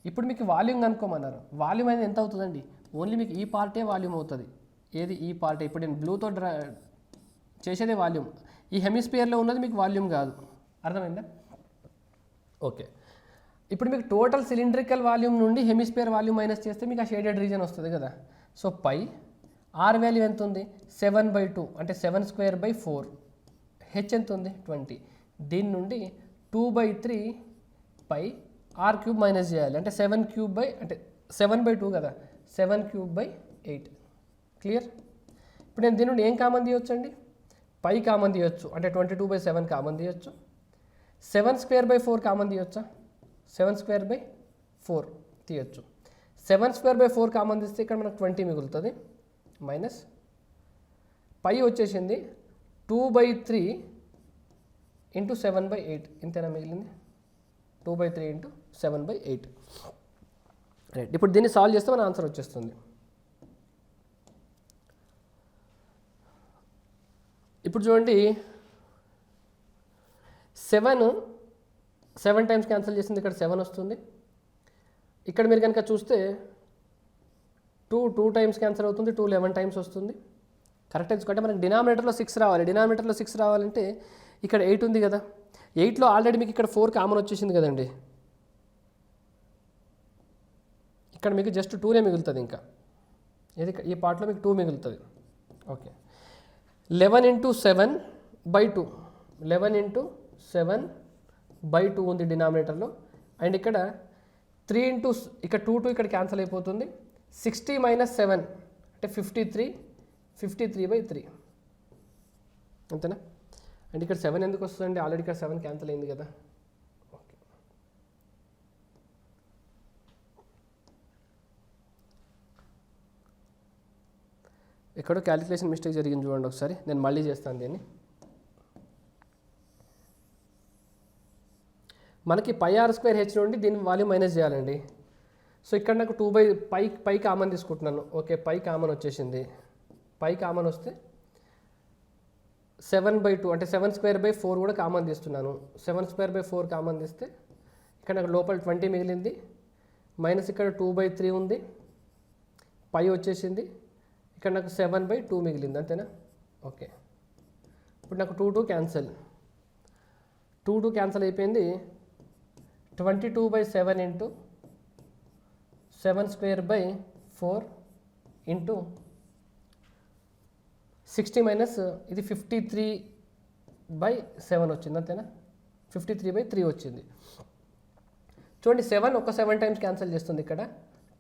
Speaker 1: ఇప్పుడు మీకు వాల్యూమ్ కనుక్కోమన్నారు. వాల్యూమ్ అనేది ఎంత అవుతుందండి? ఓన్లీ మీకు ఈ పార్టే వాల్యూమ్ అవుతుంది. ఏది? ఈ పార్టే. ఇప్పుడు నేను బ్లూతో చేసేదే వాల్యూమ్. ఈ హెమిస్పియర్లో ఉన్నది మీకు వాల్యూమ్ కాదు. అర్థమైందా? ఓకే, ఇప్పుడు మీకు టోటల్ సిలిండ్రికల్ వాల్యూమ్ నుండి హెమిస్పియర్ వాల్యూమ్ మైనస్ చేస్తే మీకు ఆ షేడెడ్ రీజన్ వస్తుంది కదా. సో పై ఆర్ వాల్యూ ఎంత ఉంది? 7/2, అంటే 7/4. హెచ్ ఎంత ఉంది? 20. దీని నుండి 2/3 పై R³ మైనస్ చేయాలి, అంటే 7³ అంటే 7/2 కదా, 7³/8. క్లియర్? ఇప్పుడు నేను దీని నుండి ఏం కామన్ తీయొచ్చు అండి? పై కామన్ తీయొచ్చు, అంటే 22/7 కామన్ తీయొచ్చు. 7/4 కామన్ తీయొచ్చా? 7/4 తీయొచ్చు. 7/4 కామన్ తీస్తే ఇక్కడ మనకు 20 మిగులుతుంది. మైనస్ పై వచ్చేసింది 2/3 ఇంటూ 7/8. ఇంతేనా మిగిలింది? 2/3 ఇంటూ 7/8. రైట్, ఇప్పుడు దీన్ని సాల్వ్ చేస్తే మన ఆన్సర్ వచ్చేస్తుంది. ఇప్పుడు చూడండి, 7 టైమ్స్ క్యాన్సిల్ చేసింది, ఇక్కడ 7 వస్తుంది. ఇక్కడ మీరు కనుక చూస్తే 2 టైమ్స్ క్యాన్సిల్ అవుతుంది, 2 11 టైమ్స్ వస్తుంది. కరెక్ట్ తెచ్చుకుంటే మనకి డినామినేటర్లో 6 రావాలి. డినామినేటర్లో 6 రావాలంటే ఇక్కడ 8 ఉంది కదా. 8లో ఆల్రెడీ మీకు ఇక్కడ 4 కామన్ వచ్చేసింది కదండి. ఇక్కడ మీకు జస్ట్ 2నే మిగులుతుంది. ఇంకా ఇది ఈ పార్ట్లో మీకు 2 మిగులుతుంది. ఓకే, 11 × 7/2. 11 × 7/2 ఉంది డినామినేటర్లో. అండ్ ఇక్కడ 3 ఇంటూ ఇక్కడ 2 ఇక్కడ క్యాన్సిల్ అయిపోతుంది. 60 - 7 అంటే 53. 53/3. అంతేనా? అంటే ఇక్కడ 7 ఎందుకు వస్తుందండి? ఆల్రెడీ ఇక్కడ 7 క్యాన్సిల్ అయింది కదా. ఓకే, ఎక్కడో క్యాలిక్యులేషన్ మిస్టేక్ జరిగింది చూడండి ఒకసారి, నేను మళ్ళీ చేస్తాను దీన్ని. మనకి పై ఆర్ స్క్వేర్ హెచ్ నుండి దీన్ని వాల్యూమ్ మైనస్ చేయాలండి. సో ఇక్కడ నాకు 2 పై కామన్ తీసుకుంటున్నాను. ఓకే, పై కామన్ వచ్చేసింది. పై కామన్ వస్తే 7/2 అంటే 7/4 కూడా కామన్ తీస్తున్నాను. 7/4 కామన్ తీస్తే ఇక్కడ నాకు లోపల 20 మిగిలింది, మైనస్ ఇక్కడ 2/3 ఉంది, పై వచ్చేసింది, ఇక్కడ నాకు 7/2 మిగిలింది. అంతేనా? ఓకే, ఇప్పుడు నాకు 2 క్యాన్సల్, 2 క్యాన్సల్ అయిపోయింది. 22/7 ఇంటూ 7/4 ఇంటూ 60 మైనస్ ఇది 53/7 వచ్చింది. అంతేనా? 53/3 వచ్చింది. చూడండి, 7 ఒక 7 టైమ్స్ క్యాన్సిల్ చేస్తుంది. ఇక్కడ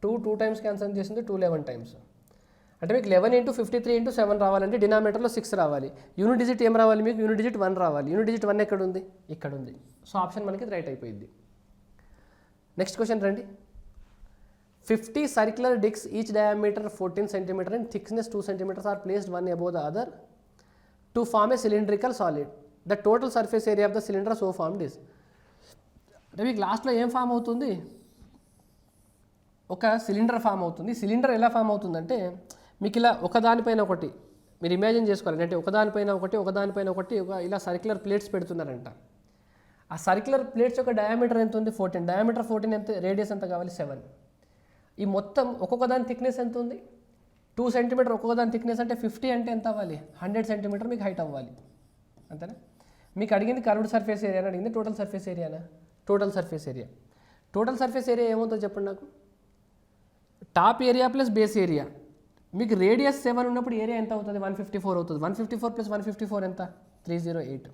Speaker 1: 2 టైమ్స్ క్యాన్సిల్ చేస్తుంది, 2 11 టైమ్స్. అంటే మీకు 11 ఇంటూ 53 ఇంటూ 7 రావాలంటే డినామినేటర్లో 6 రావాలి. యూనిట్ డిజిట్ ఏం రావాలి? మీకు యూనిట్ డిజిట్ 1 రావాలి. యూనిట్ డిజిట్ 1 ఎక్కడ ఉంది? ఇక్కడ ఉంది. సో ఆప్షన్ మనకి రైట్ అయిపోయింది. నెక్స్ట్ క్వశ్చన్ రండి. 50 circular discs, each diameter 14 cm and thickness 2 cm are placed one above the other to form a cylindrical solid. The total surface area of the cylinder so formed is. అంటే మీకు లాస్ట్లో ఏం form అవుతుంది? ఒక cylinder form అవుతుంది. Cylinder ఎలా form అవుతుందంటే మీకు ఇలా ఒకదానిపైన ఒకటి మీరు ఇమాజిన్ చేసుకోవాలి. అంటే ఒకదానిపైన ఒకటి ఇలా సర్క్యులర్ ప్లేట్స్ పెడుతున్నారంట. ఆ సర్క్యులర్ ప్లేట్స్ యొక్క డయామీటర్ ఎంత ఉంది? 14. డయామీటర్ 14 ఎంత? రేడియస్ ఎంత కావాలి? 7. ఈ మొత్తం ఒక్కొక్క దాని థిక్నెస్ ఎంత ఉంది? 2 సెంటీమీటర్ ఒక్కొక్క దాని థిక్నెస్ అంటే 50 అంటే ఎంత అవ్వాలి? 100 సెంటీమీటర్ మీకు హైట్ అవ్వాలి. అంతేనా? మీకు అడిగింది కర్వ్డ్ సర్ఫేస్ ఏరియా అని అడిగింది, టోటల్ సర్ఫేస్ ఏరియానా? Total surface area. Total surface area ఏమవుతుందో చెప్పండి నాకు. Top area plus base area. మీకు రేడియస్ 7 ఉన్నప్పుడు ఏరియా ఎంత అవుతుంది? 154 అవుతుంది. 154 ప్లస్ 154 ఎంత? 308.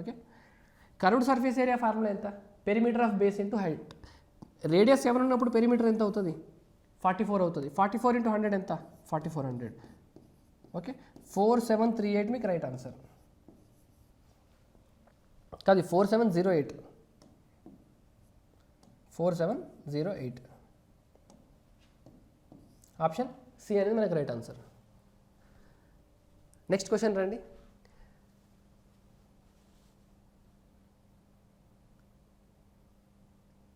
Speaker 1: Okay, curved surface area formula ఎంత? Perimeter of base into height. Radius 7 ఉన్నప్పుడు పెరిమీటర్ ఎంత అవుతుంది? 44 అవుతుంది. 44 ఇంటూ 100 ఎంత? 4400. ఓకే, 4738 మీకు రైట్ ఆన్సర్. కాదు, 4708. 4708 ఆప్షన్ సి అనేది మనకు రైట్ ఆన్సర్. నెక్స్ట్ క్వశ్చన్ రండి.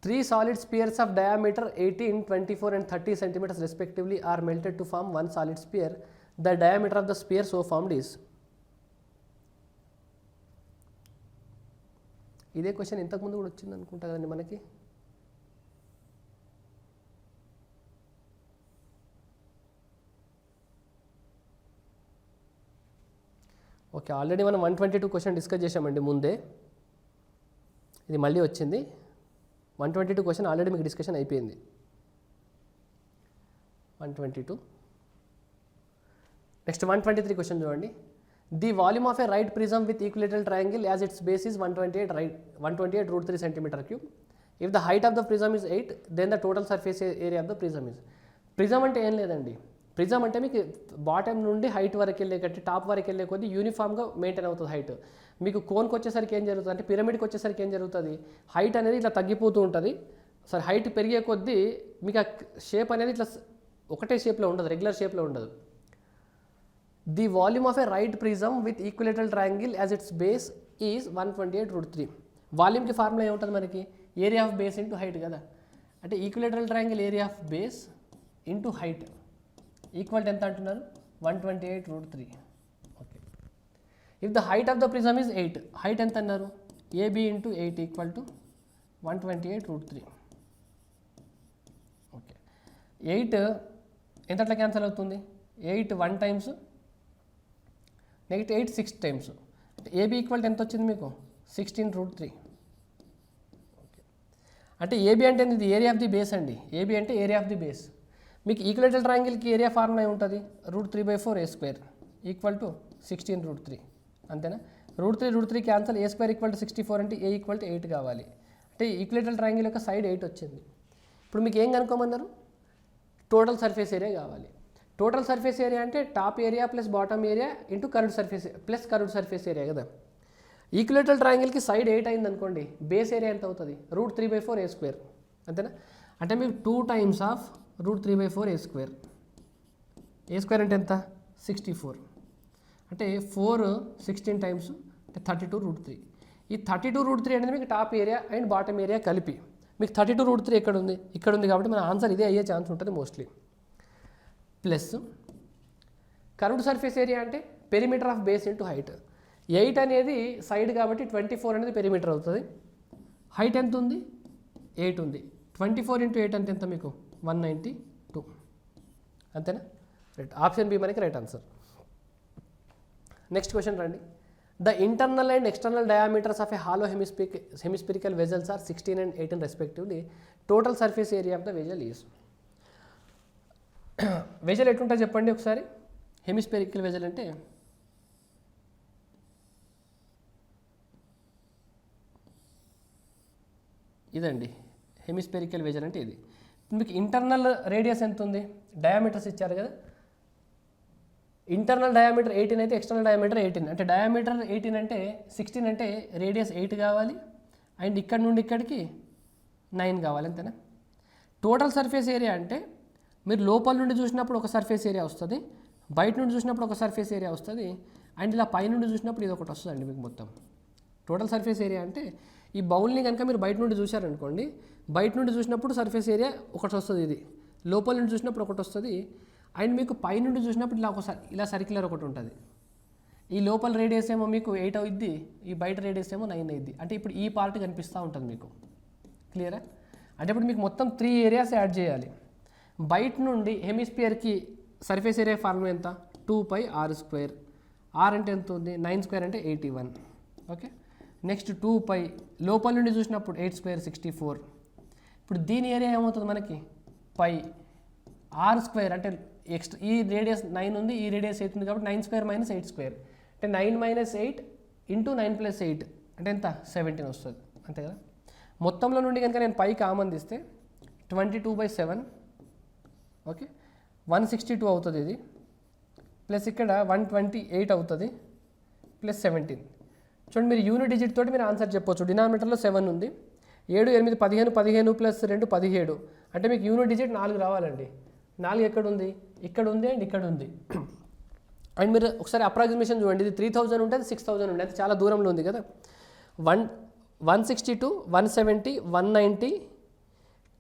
Speaker 1: Three solid spheres of diameter 18, 24 and 30 centimeters respectively are melted to form one solid sphere. The diameter of the sphere so formed is. ఇదే question ఇంతకుముందు కూడా వచ్చింది అనుకుంటా కదండి మనకి. ఓకే, ఆల్రెడీ మనం 122 క్వశ్చన్ డిస్కస్ చేసామండి ముందే. ఇది మళ్ళీ వచ్చింది. 122 క్వశ్చన్ ఆల్రెడీ మీకు డిస్కషన్ అయిపోయింది. 122. నెక్స్ట్ 123 క్వశ్చన్ చూడండి. The volume of a right prism with equilateral triangle as its base is 128 √3 cm3. If the height of the prism is 8, then the total surface area of the prism is. Prism అంటే ఏం లేదండి. Prism అంటే మీకు bottom నుండి height వరకు వెళ్ళే కట్టి top వరకు వెళ్ళే కొద్దీ యూనిఫామ్గా మెయింటైన్ అవుతుంది హైట్. మీకు కోన్కి వచ్చేసరికి ఏం జరుగుతుంది అంటే పిరమిడ్కి వచ్చేసరికి ఏం జరుగుతుంది? హైట్ అనేది ఇట్లా తగ్గిపోతూ ఉంటుంది. సరే, హైట్ పెరిగే కొద్దీ మీకు ఆ షేప్ అనేది ఇట్లా ఒకటే షేప్లో ఉండదు, రెగ్యులర్ షేప్లో ఉండదు. The volume of a right prism with equilateral triangle as its base is 128 √3. వాల్యూమ్కి ఫార్ములా ఏముంటుంది మనకి? Area of base into height కదా. అంటే equilateral triangle area of base into height equal ఎంత అంటున్నారు? 128 √3. Okay, if the height of the prism is 8, height ఎంత అన్నారు? AB into 8 equal to 128 √3. Okay, 8 ఎంతట్లా క్యాన్సల్ అవుతుంది? 8 1 టైమ్స్, నెక్స్ట్ 8 6 టైమ్స్. అంటే AB equal ఎంత వచ్చింది మీకు? 16 √3. ఓకే, అంటే AB అంటే ఇది ఏరియా ఆఫ్ ది బేస్ అండి. AB అంటే ఏరియా ఆఫ్ ది బేస్. మీకు ఈక్విలేటరల్ ట్రయాంగిల్కి ఏరియా ఫార్ములా ఉంటుంది? √3/4 A² ఈక్వల్ టు 16 √3. అంతేనా? √3 క్యాన్సల్, A² ఈక్వల్ టు 64 అంటే A ఈక్వల్ టు 8 కావాలి. అంటే ఈక్విలేటరల్ ట్రయాంగిల్ యొక్క సైడ్ 8 వచ్చింది. ఇప్పుడు మీకు ఏం కనుక్కోమన్నారు? టోటల్ సర్ఫేస్ ఏరియా కావాలి. టోటల్ సర్ఫేస్ ఏరియా అంటే top area plus bottom area into curved surface plus curved surface area కదా. ఈక్విలేటరల్ ట్రయాంగిల్కి సైడ్ 8 అయింది అనుకోండి, బేస్ ఏరియా ఎంత అవుతుంది? √3/4 a స్క్వేర్, అంతేనా? అంటే మీకు 2 times of √3/4 a square. A square అంటే ఎంత? 64. అంటే 4 16 టైమ్స్ అంటే 32√3. ఈ 32√3 అనేది మీకు top area and bottom area కలిపి. మీకు 32√3 ఎక్కడ ఉంది? ఇక్కడ ఉంది. కాబట్టి మన ఆన్సర్ ఇదే అయ్యే ఛాన్స్ ఉంటుంది mostly. Plus curved surface area అంటే perimeter of base into height. 8 అనేది సైడ్ కాబట్టి 24 అనేది పెరిమీటర్ అవుతుంది. హైట్ ఎంత ఉంది? 8 ఉంది. 24 × 8 అంటే ఎంత మీకు? 192. అంతేనా? రైట్. ఆప్షన్ బి మనకి రైట్ ఆన్సర్. నెక్స్ట్ క్వశ్చన్ రండి. The internal and external diameters of a hollow hemispherical vessels are 16 and 18 respectively. Total surface area of the vessel is. Vessel ఎట్లుంటుంది చెప్పండి ఒకసారి. హెమిస్పెరికల్ వెజల్ అంటే ఇదండి. హెమిస్పెరికల్ వెజల్ అంటే ఇది. మీకు ఇంటర్నల్ రేడియస్ ఎంత ఉంది? డయామీటర్స్ ఇచ్చారు కదా. ఇంటర్నల్ డయామీటర్ 18 అయితే ఎక్స్టర్నల్ డయామీటర్ 18. అంటే డయామీటర్ 18 అంటే 16 అంటే రేడియస్ 8 కావాలి. అండ్ ఇక్కడ నుండి ఇక్కడికి 9 కావాలి, అంతేనా? టోటల్ సర్ఫేస్ ఏరియా అంటే మీరు లోపల నుండి చూసినప్పుడు ఒక సర్ఫేస్ ఏరియా వస్తుంది, బయట నుండి చూసినప్పుడు ఒక సర్ఫేస్ ఏరియా వస్తుంది, అండ్ ఇలా పై నుండి చూసినప్పుడు ఇది ఒకటి వస్తుందండి మీకు మొత్తం. టోటల్ సర్ఫేస్ ఏరియా అంటే ఈ బౌల్ని కనుక మీరు బయట నుండి చూశారనుకోండి, బయట నుండి చూసినప్పుడు సర్ఫేస్ ఏరియా ఒకటి వస్తుంది, ఇది లోపల నుండి చూసినప్పుడు ఒకటి వస్తుంది, అండ్ మీకు పై నుండి చూసినప్పుడు ఇలా ఒకసారి ఇలా సర్క్యులర్ ఒకటి ఉంటుంది. ఈ లోపల రేడియస్ ఏమో మీకు 8 అవుద్ది, ఈ బయట రేడియస్ ఏమో 9 అయింది. అంటే ఇప్పుడు ఈ పార్ట్ కనిపిస్తూ ఉంటుంది మీకు. క్లియరా? అంటే ఇప్పుడు మీకు మొత్తం 3 ఏరియాస్ యాడ్ చేయాలి. బయట నుండి హెమిస్పియర్కి సర్ఫేస్ ఏరియా ఫార్ములా ఎంత? 2πr². r అంటే ఎంత ఉంది? 9² అంటే 81. ఓకే. నెక్స్ట్ 2π లోపల నుండి చూసినప్పుడు 8² 64. ఇప్పుడు దీని ఏరియా ఏమవుతుంది మనకి? π r² అంటే ఎక్స్ట్రా ఈ రేడియస్ 9 ఉంది, ఈ రేడియస్ 8 ఉంది కాబట్టి 9² - 8² అంటే 9 - 8 × 9 + 8 అంటే ఎంత? 17 వస్తుంది, అంతే కదా. మొత్తంలో నుండి కనుక నేను పై కామన్ తీస్తే 22/7. ఓకే. 162 అవుతుంది ఇది, ప్లస్ ఇక్కడ 128 అవుతుంది, ప్లస్ 17. చూడండి మీరు యూనిట్ డిజిట్ తోటి మీరు ఆన్సర్ చెప్పొచ్చు. డినామినేటర్లో 7 ఉంది, 7 8 15 15 + 2 17. అంటే మీకు యూనిట్ డిజిట్ 4 రావాలండి. 4 ఎక్కడ ఉంది? ఇక్కడ ఉంది అండ్ ఇక్కడ ఉంది. అండ్ మీరు ఒకసారి అప్రాక్సిమేషన్ చూడండి, ఇది 3000 ఉంటుంది, 6000 ఉంటుంది, అది చాలా దూరంలో ఉంది కదా. 162 170 190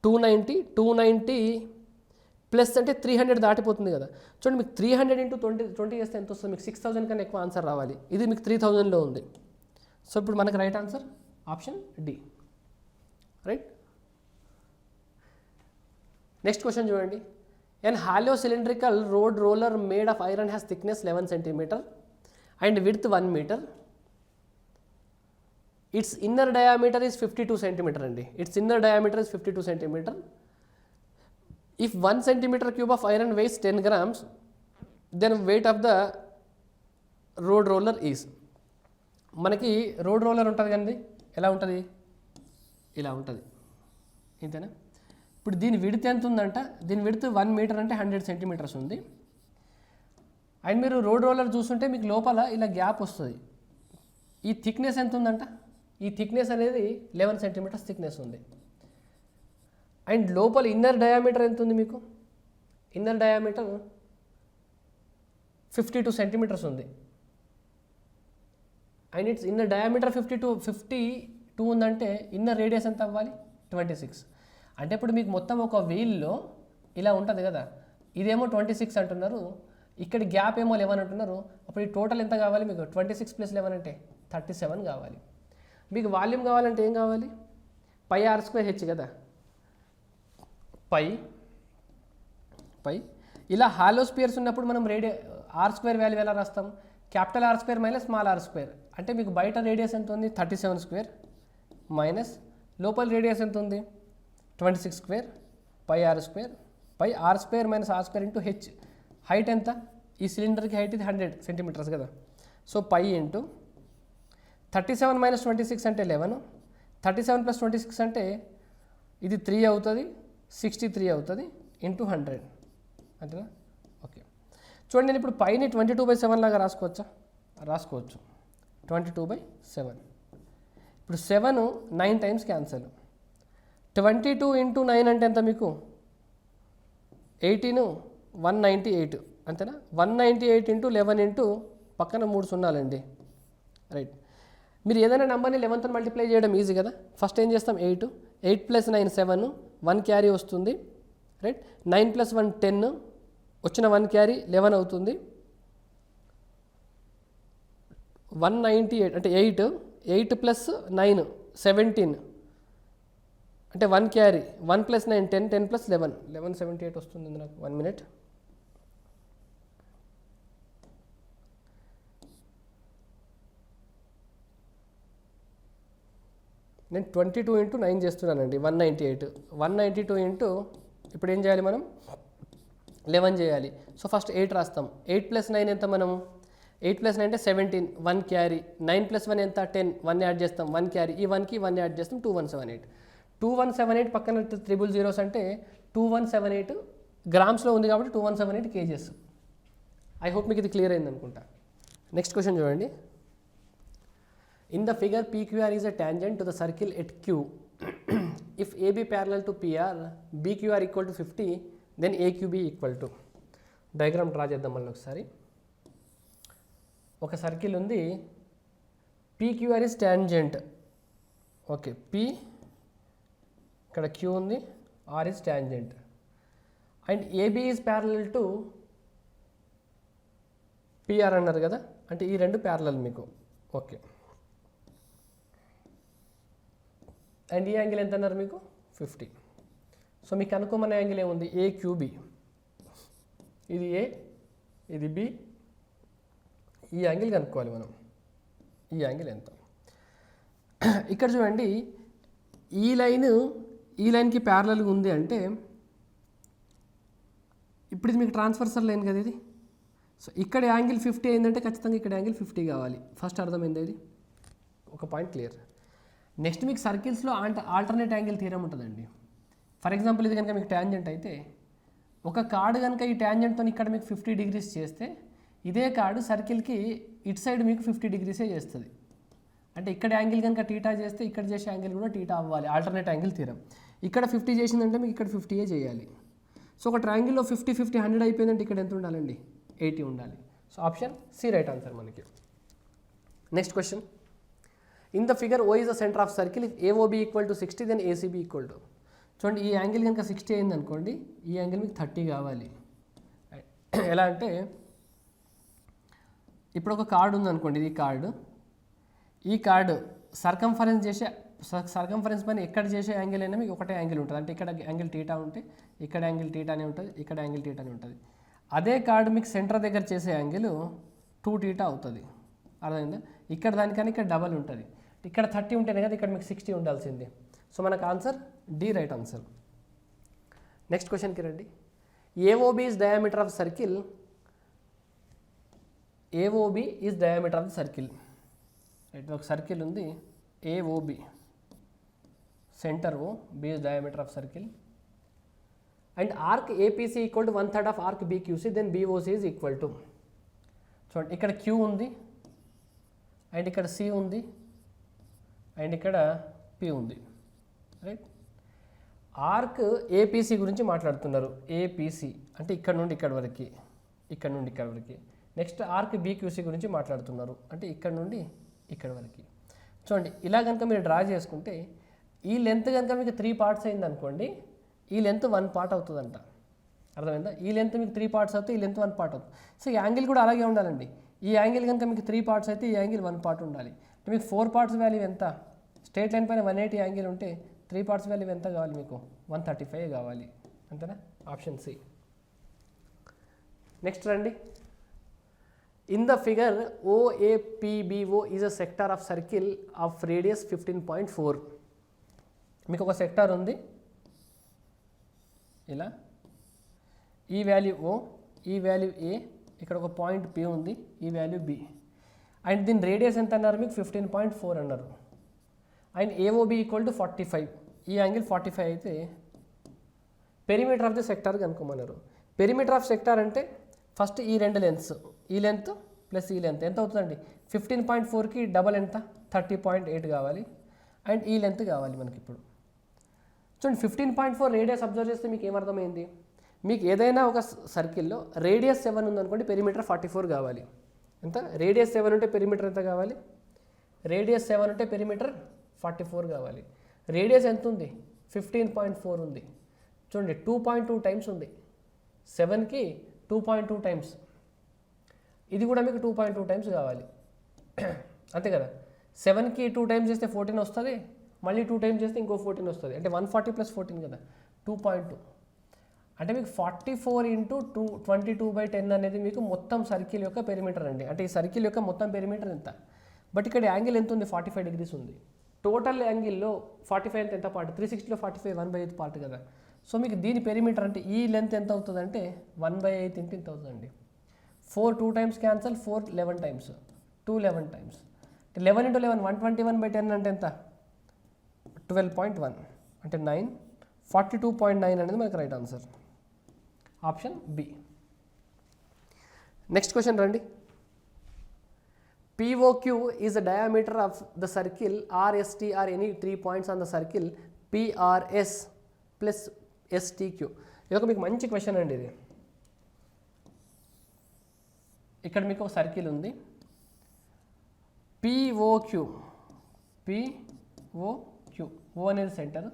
Speaker 1: 290 290 ప్లస్ అంటే 300 దాటిపోతుంది కదా. చూడండి మీకు 300 × 20 చేస్తే ఎంత వస్తుంది? మీకు 6000 కన్నా ఎక్కువ ఆన్సర్ రావాలి. ఇది మీకు 3000లో ఉంది. సో ఇప్పుడు మనకు right answer option D. Right. Next question చూడండి. An hollow cylindrical road roller made of iron has thickness 11 cm and width 1 meter. Its inner diameter is 52 cm అండి. Its inner diameter is 52 cm. If 1 cm³ of iron weighs 10 grams, then weight of the road roller is. మనకి road roller ఉంటుంది కండి, ఎలా ఉంటుంది? ఇలా ఉంటుంది, ఇంతేనా? ఇప్పుడు దీని విడ్త్ ఎంత ఉందంట? దీని విడ్త్ 1 meter అంటే 100 centimeters ఉంది. అండ్ మీరు రోడ్ రోలర్ చూస్తుంటే మీకు లోపల ఇలా గ్యాప్ వస్తుంది. ఈ థిక్నెస్ ఎంత ఉందంట? ఈ థిక్నెస్ అనేది 11 centimeters థిక్నెస్ ఉంది. అండ్ లోపల ఇన్నర్ డయామీటర్ ఎంత ఉంది మీకు? ఇన్నర్ డయామీటర్ 52 centimeters ఉంది. అండ్ ఇట్స్ ఇన్నర్ డయామీటర్ 52 ఉందంటే ఇన్నర్ రేడియస్ ఎంత అవ్వాలి? 26. అంటే ఇప్పుడు మీకు మొత్తం ఒక వీల్లో ఇలా ఉంటుంది కదా, ఇదేమో 26 అంటున్నారు, ఇక్కడ గ్యాప్ ఏమో 11 అంటున్నారు. అప్పుడు ఈ టోటల్ ఎంత కావాలి మీకు? 26 + 11 అంటే 37 కావాలి. మీకు వాల్యూమ్ కావాలంటే ఏం కావాలి? πr²h కదా. పై ఇలా హాలో స్పియర్స్ ఉన్నప్పుడు మనం r² వాల్యూ ఎలా రాస్తాం? Capital R² - small r². అంటే మీకు బయట రేడియస్ ఎంత ఉంది? 37² మైనస్ లోపల రేడియస్ ఎంత ఉంది? 26² πr². r² - r² × h. Height ఎంత? ఈ సిలిండర్కి హైట్ ఇది 100 centimeters కదా. సో π × 37 - 26 అంటే 11. 37 + 26 అంటే ఇది 3 అవుతుంది, 63 అవుతుంది, × 100 అంతేనా. ఓకే. చూడండి నేను ఇప్పుడు పైన 22/7 లాగా రాసుకోవచ్చా? రాసుకోవచ్చు. 22/7. ఇప్పుడు 7 9 టైమ్స్ క్యాన్సల్. 22 × 9 అంటే ఎంత మీకు? 18 198 అంతేనా? 198 × 11 పక్కన 3 సున్నాలండి. రైట్. మీరు ఏదైనా నెంబర్ని 11తో మల్టిప్లై చేయడం ఈజీ కదా. ఫస్ట్ ఏం చేస్తాం? 8 + 9 7, 1 క్యారీ వస్తుంది. రైట్. 9 + 1 10, వచ్చిన 1 క్యారీ 11 అవుతుంది. 198 అంటే 8 + 9 17 అంటే 1 క్యారీ, 1 + 9 10, 10 + 11 1178 వస్తుంది నాకు. 1 మినిట్. నేను 22 × 9 చేస్తున్నానండి. 198. 192 ఇప్పుడు ఏం చేయాలి మనం? 11 చేయాలి. సో ఫస్ట్ 8 రాస్తాం. 8 + 9 ఎంత మనము? 8 + 9 అంటే 17, 1 క్యారీ. 9 + 1 ఎంత? 10, 1 యాడ్ చేస్తాం, 1 క్యారీ. ఈ 1కి 1 యాడ్ చేస్తాం, 2178. 2178 పక్కన 000 అంటే 2178 గ్రామ్స్లో ఉంది కాబట్టి 2178 కేజెస్. ఐ హోప్ మీకు ఇది క్లియర్ అయింది అనుకుంటా. నెక్స్ట్ క్వశ్చన్ చూడండి. In the figure, PQR is a tangent to the circle at Q. If AB parallel to PR, BQR equal to 50, then AQB equal to. Diagram draw చేద్దాం మళ్ళీ ఒకసారి. ఒక circle ఉంది, PQR is tangent. Okay, P ఇక్కడ Q ఉంది, R is tangent. And AB is parallel to PR అన్నారు కదా, అంటే ఈ రెండు ప్యారలల్ మీకు. ఓకే. అండ్ ఈ యాంగిల్ ఎంత అన్నారు మీకు? 50. సో మీకు అనుకోమన్న యాంగిల్ ఏముంది? AQB. ఇది A, ఇది B. ఈ యాంగిల్ కనుక్కోవాలి మనం. ఈ యాంగిల్ ఎంత? ఇక్కడ చూడండి, ఈ లైన్కి ప్యారలల్గా ఉంది అంటే ఇప్పుడు ఇది మీకు ట్రాన్స్ఫర్సల్ లైన్ కదా ఇది. సో ఇక్కడ యాంగిల్ 50 అయిందంటే ఖచ్చితంగా ఇక్కడ యాంగిల్ 50 కావాలి. ఫస్ట్ అర్థమైంది ఇది. ఒక పాయింట్ క్లియర్. నెక్స్ట్ మీకు సర్కిల్స్లో ఆల్టర్నేట్ యాంగిల్ థియరం ఉంటుందండి. ఫర్ ఎగ్జాంపుల్ ఇది కనుక మీకు ట్యాంజెంట్ అయితే, ఒక కార్డు కనుక ఈ ట్యాంజెంట్తో ఇక్కడ మీకు 50 degrees చేస్తే, ఇదే కార్డు సర్కిల్కి ఇటు సైడ్ మీకు 50 degrees చేస్తుంది. అంటే ఇక్కడ యాంగిల్ కనుక టీటా చేస్తే ఇక్కడ చేసే యాంగిల్ కూడా టీటా అవ్వాలి. Alternate angle theorem. ఇక్కడ 50 చేసిందంటే మీకు ఇక్కడ 50 చేయాలి. సో ఒక ట్రయాంగిల్లో 50 50 100 అయిపోయిందంటే ఇక్కడ ఎంత ఉండాలండి? 80 ఉండాలి. So option C right answer మనకి. Next question. In the figure O is the center of circle. If AOB equal to 60, then ACB equal to. చూడండి, ఈ యాంగిల్ కనుక 60 అయింది అనుకోండి, ఈ యాంగిల్ మీకు 30 కావాలి. ఎలా అంటే ఇప్పుడు ఒక కార్డు ఉంది అనుకోండి, ఇది కార్డు. ఈ కార్డు సర్కంఫరెన్స్ పైన ఎక్కడ చేసే యాంగిల్ అయినా మీకు ఒకటే యాంగిల్ ఉంటుంది. అంటే ఇక్కడ యాంగిల్ టీటా ఉంటే ఇక్కడ యాంగిల్ టీటానే ఉంటుంది, ఇక్కడ యాంగిల్ టీటానే ఉంటుంది. అదే కార్డు మీకు సెంటర్ దగ్గర చేసే యాంగిల్ 2θ అవుతుంది. అర్థమైందా? ఇక్కడ దానికన్నా ఇక్కడ డబల్ ఉంటుంది. ఇక్కడ 30 ఉంటేనే కదా ఇక్కడ మీకు 60 ఉండాల్సింది. సో మనకు answer D right answer. Next క్వశ్చన్కి రండి. AOB is diameter of circle. AOB is diameter of the circle. Right, ఒక సర్కిల్ ఉంది AOB, centre O, B is diameter of circle. And arc APC equal to 1/3 of arc BQC, then BOC is equal to. చూడండి, ఇక్కడ Q ఉంది, and ఇక్కడ C ఉంది, and ఇక్కడ P ఉంది. Right. Arc APC గురించి మాట్లాడుతున్నారు. ఏపీసీ అంటే ఇక్కడ నుండి ఇక్కడ వరకు, ఇక్కడ నుండి ఇక్కడ వరకు. నెక్స్ట్ ఆర్క్ బీక్యూసీ గురించి మాట్లాడుతున్నారు, అంటే ఇక్కడ నుండి ఇక్కడ వరకు. చూడండి, ఇలా కనుక మీరు డ్రా చేసుకుంటే ఈ లెంత్ కనుక మీకు 3 parts అయింది అనుకోండి, ఈ లెంత్ 1 part అవుతుందంట. అర్థమైందా? ఈ లెంత్ మీకు 3 parts అవుతుంది, ఈ లెంత్ 1 part అవుతుంది. సో ఈ యాంగిల్ కూడా అలాగే ఉండాలండి. ఈ యాంగిల్ కనుక మీకు 3 parts అయితే ఈ యాంగిల్ 1 part ఉండాలి. అంటే మీకు 4 parts వాల్యూ ఎంత? స్ట్రేట్ లైన్ పైన 180 యాంగిల్ ఉంటే 3 parts వాల్యూ ఎంత కావాలి మీకు? 135 కావాలి. అంతేనా? Option C. నెక్స్ట్ రండి. In the figure OAPBO is a sector of circle of radius 15.4. మీకు ఒక సెక్టార్ ఉంది ఇలా, ఈ వాల్యూ O, ఈ వాల్యూ A, ఇక్కడ ఒక పాయింట్ P ఉంది, ఈ వాల్యూ B. అండ్ దీని రేడియస్ ఎంత అన్నారు మీకు? 15.4 అన్నారు. And AOB equal to 45. ఈ యాంగిల్ 45 అయితే పెరిమీటర్ ఆఫ్ ది సెక్టార్ కనుక్కోమన్నారు. పెరిమీటర్ ఆఫ్ సెక్టార్ అంటే ఫస్ట్ ఈ రెండు లెన్స్, ఈ లెంత్ ప్లస్ ఈ లెంత్ ఎంత అవుతుందండి? 15.4కి డబల్ ఎంత? 30.8 కావాలి. అండ్ ఈ లెంత్ కావాలి మనకి. ఇప్పుడు చూడండి 15.4 రేడియస్ అబ్జర్వ్ చేస్తే మీకు ఏమర్థమైంది? మీకు ఏదైనా ఒక సర్కిల్లో రేడియస్ 7 ఉందనుకోండి, పెరిమీటర్ 44 కావాలి. ఎంత? రేడియస్ 7 ఉంటే పెరిమీటర్ ఎంత కావాలి? రేడియస్ 7 ఉంటే పెరిమీటర్ 44 కావాలి. రేడియస్ ఎంత ఉంది? 15.4 ఉంది. చూడండి 2.2 టైమ్స్ ఉంది. 7కి 2.2 టైమ్స్. ఇది కూడా మీకు 2.2 టైమ్స్ కావాలి. అంతే కదా? 7కి 2 టైమ్స్ చేస్తే 14 వస్తుంది, మళ్ళీ 2 టైమ్స్ చేస్తే ఇంకో 14 వస్తుంది. అంటే 140 + 14 కదా, 2.2. అంటే మీకు 44 × 22/10 అనేది మీకు మొత్తం సర్కిల్ యొక్క పెరిమీటర్ అండి. అంటే ఈ సర్కిల్ యొక్క మొత్తం పెరిమీటర్ ఎంత? బట్ ఇక్కడ యాంగిల్ ఎంత ఉంది? 45 degrees ఉంది. టోటల్ యాంగిల్లో 45 ఎంత పార్ట్? 360లో 45 1/8 పార్ట్ కదా. సో మీకు దీని పెరిమీటర్ అంటే ఈ లెంత్ ఎంత అవుతుంది అంటే 1/8 ఇంత అవుతుందండి. 4 2 టైమ్స్ క్యాన్సల్, 4 11 టైమ్స్, 2 11 టైమ్స్. 11 × 11 121/10 అంటే ఎంత? 12.1 అంటే 9. 42.9 అనేది మనకి right answer. Option B. Next question రండి. POQ is the diameter of the circle RST or any 3 points on the circle PRS plus STQ. ఇది ఒక మీకు మంచి క్వశ్చన్ అండి. ఇది ఇక్కడ మీకు ఒక సర్కిల్ ఉంది, POQ. O అనేది సెంటర్.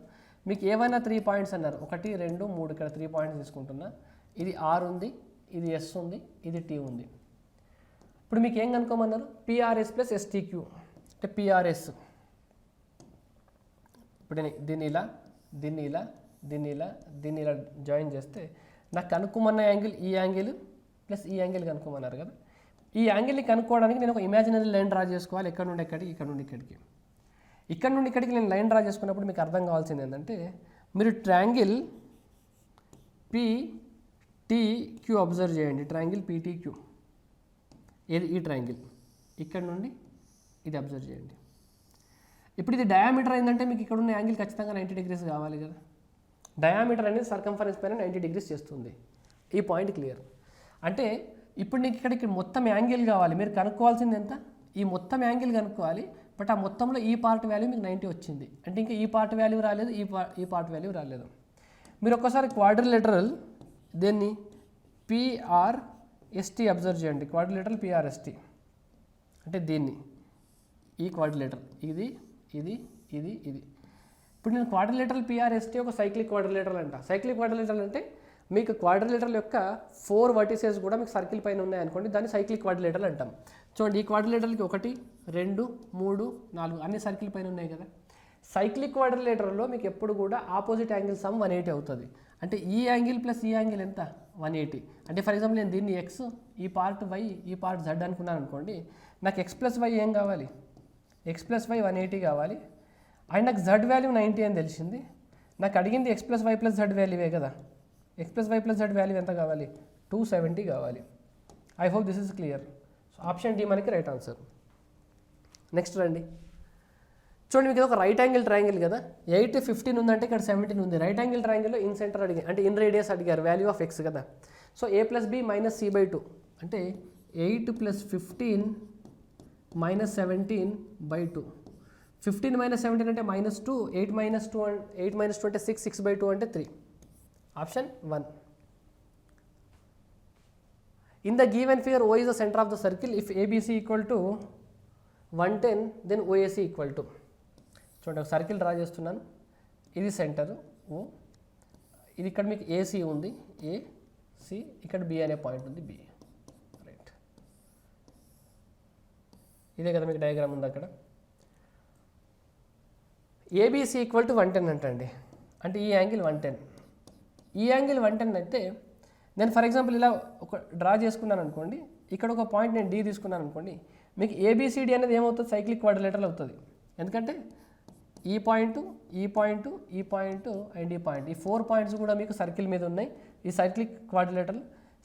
Speaker 1: మీకు ఏవైనా 3 పాయింట్స్ అన్నారు, 1 2 3. ఇక్కడ 3 పాయింట్స్ తీసుకుంటున్నా. ఇది R ఉంది, ఇది S ఉంది, ఇది T ఉంది. ఇప్పుడు మీకు ఏం కనుక్కోమన్నారు? PRS + STQ. అంటే PRS ఇప్పుడు దీన్ని ఇలా, దీన్ని ఇలా, దీన్ని ఇలా, దీన్ని ఇలా జాయిన్ చేస్తే నాకు కనుక్కోమన్న యాంగిల్ ఈ యాంగిల్ ప్లస్ ఈ యాంగిల్ కనుక్కోమన్నారు కదా. ఈ యాంగిల్ని కనుక్కోవడానికి నేను ఒక ఇమాజినరీ లైన్ డ్రా చేసుకోవాలి. ఎక్కడ నుండి ఎక్కడికి? ఇక్కడ నుండి ఇక్కడికి. ఇక్కడ నుండి ఇక్కడికి నేను లైన్ డ్రా చేసుకున్నప్పుడు మీకు అర్థం కావాల్సింది ఏంటంటే, మీరు ట్రయాంగిల్ PTQ అబ్జర్వ్ చేయండి. ట్రయాంగిల్ PTQ ఏది? ఈ ట్రయాంగిల్. ఇక్కడ నుండి ఇది అబ్జర్వ్ చేయండి. ఇప్పుడు ఇది డయామీటర్ అయిందంటే మీకు ఇక్కడ ఉన్న యాంగిల్ ఖచ్చితంగా 90 degrees కావాలి కదా. డయామీటర్ అనేది సర్కంఫరెన్స్ పైన 90 degrees చేస్తుంది. ఈ పాయింట్ క్లియర్. అంటే ఇప్పుడు నీకు ఇక్కడ మొత్తం యాంగిల్ కావాలి. మీరు కనుక్కోవాల్సింది ఎంత? ఈ మొత్తం యాంగిల్ కనుక్కోవాలి. బట్ ఆ మొత్తంలో ఈ పార్ట్ వాల్యూ మీకు 90 వచ్చింది. అంటే ఇంకా ఈ పార్ట్ వాల్యూ రాలేదు, ఈ పార్ట్ వాల్యూ రాలేదు. మీరు ఒక్కసారి క్వాడ్రిలేటరల్ దేన్ని PRST అబ్జర్వ్ చేయండి. క్వాడ్రిలేటరల్ PRST అంటే దీన్ని, ఈ క్వాడ్రిలేటర్, ఇది ఇది ఇది ఇది. ఇప్పుడు నేను క్వాడ్రిలేటరల్ PRST ఒక సైక్లిక్ క్వాడ్రిలేటరల్ అంట. సైక్లిక్ క్వాడ్రిలేటరల్ అంటే మీకు క్వాడ్రిలేటరల్ యొక్క 4 వర్టిసెస్ కూడా మీకు సర్కిల్ పైన ఉన్నాయనుకోండి, దాన్ని సైక్లిక్ క్వాడ్రిలేటరల్ అంటాం. చూడండి ఈ క్వాడ్రిలేటరల్కి 1 2 3 4 అన్ని సర్కిల్ పైన ఉన్నాయి కదా. సైక్లిక్ క్వాడ్రిలేటరల్లో మీకు ఎప్పుడు కూడా ఆపోజిట్ యాంగిల్ సమ్ 180 అవుతుంది. అంటే ఈ యాంగిల్ ప్లస్ ఈ యాంగిల్ ఎంత? 180. అంటే ఫర్ ఎగ్జాంపుల్ నేను దీన్ని X, ఈ పార్ట్ Y, ఈ పార్ట్ Z అనుకున్నాను అనుకోండి. నాకు X + Y ఏం కావాలి? X + Y 180 కావాలి. అండ్ నాకు Z వాల్యూ 90 అని తెలిసింది. నాకు అడిగింది X + Y + Z వాల్యూవే కదా. X + Y + Z వాల్యూ ఎంత కావాలి? 270 కావాలి. I hope this is clear. So option D మనకి రైట్ ఆన్సర్. నెక్స్ట్ రండి. చూడండి మీకు ఒక రైట్ యాంగిల్ ట్రయాంగిల్ కదా. 8 15 ఉందంటే ఇక్కడ 17 ఉంది. రైట్ యాంగిల్ ట్రయాంగిల్లో ఇన్ సెంటర్ అడిగారు, అంటే ఇన్ రేడియస్ అడిగారు, వాల్యూ ఆఫ్ X కదా. సో A + B - C/2 అంటే 8 + 15 - 17/2. 15 - 17 అంటే -2, 8 - 2 అంటే 6, 6/2 అంటే 3. Option 1. In the given figure O is the center of the circle. If ABC = 110 then OAC = చూడండి ఒక సర్కిల్ డ్రా చేస్తున్నాను. ఇది సెంటర్ O, ఇది ఇక్కడ మీకు AC ఉంది, AC, ఇక్కడ B అనే పాయింట్ ఉంది, B. రైట్, ఇదే కదా మీకు డయాగ్రామ్ ఉంది అక్కడ. ABC = 110 అంటండి. అంటే ఈ యాంగిల్ 110. ఈ యాంగిల్ 110 అయితే నేను ఫర్ ఎగ్జాంపుల్ ఇలా ఒక డ్రా చేసుకున్నాను అనుకోండి. ఇక్కడ ఒక పాయింట్ నేను D తీసుకున్నాను అనుకోండి. మీకు ABCD అనేది ఏమవుతుంది? సైక్లిక్ క్వాడ్రిలేటరల్ అవుతుంది. ఎందుకంటే ఈ పాయింట్, ఈ పాయింట్, ఈ పాయింట్ అండ్ ఈ పాయింట్, ఈ 4 పాయింట్స్ కూడా మీకు సర్కిల్ మీద ఉన్నాయి. ఈ సైక్లిక్ క్వాడ్రిలేటరల్.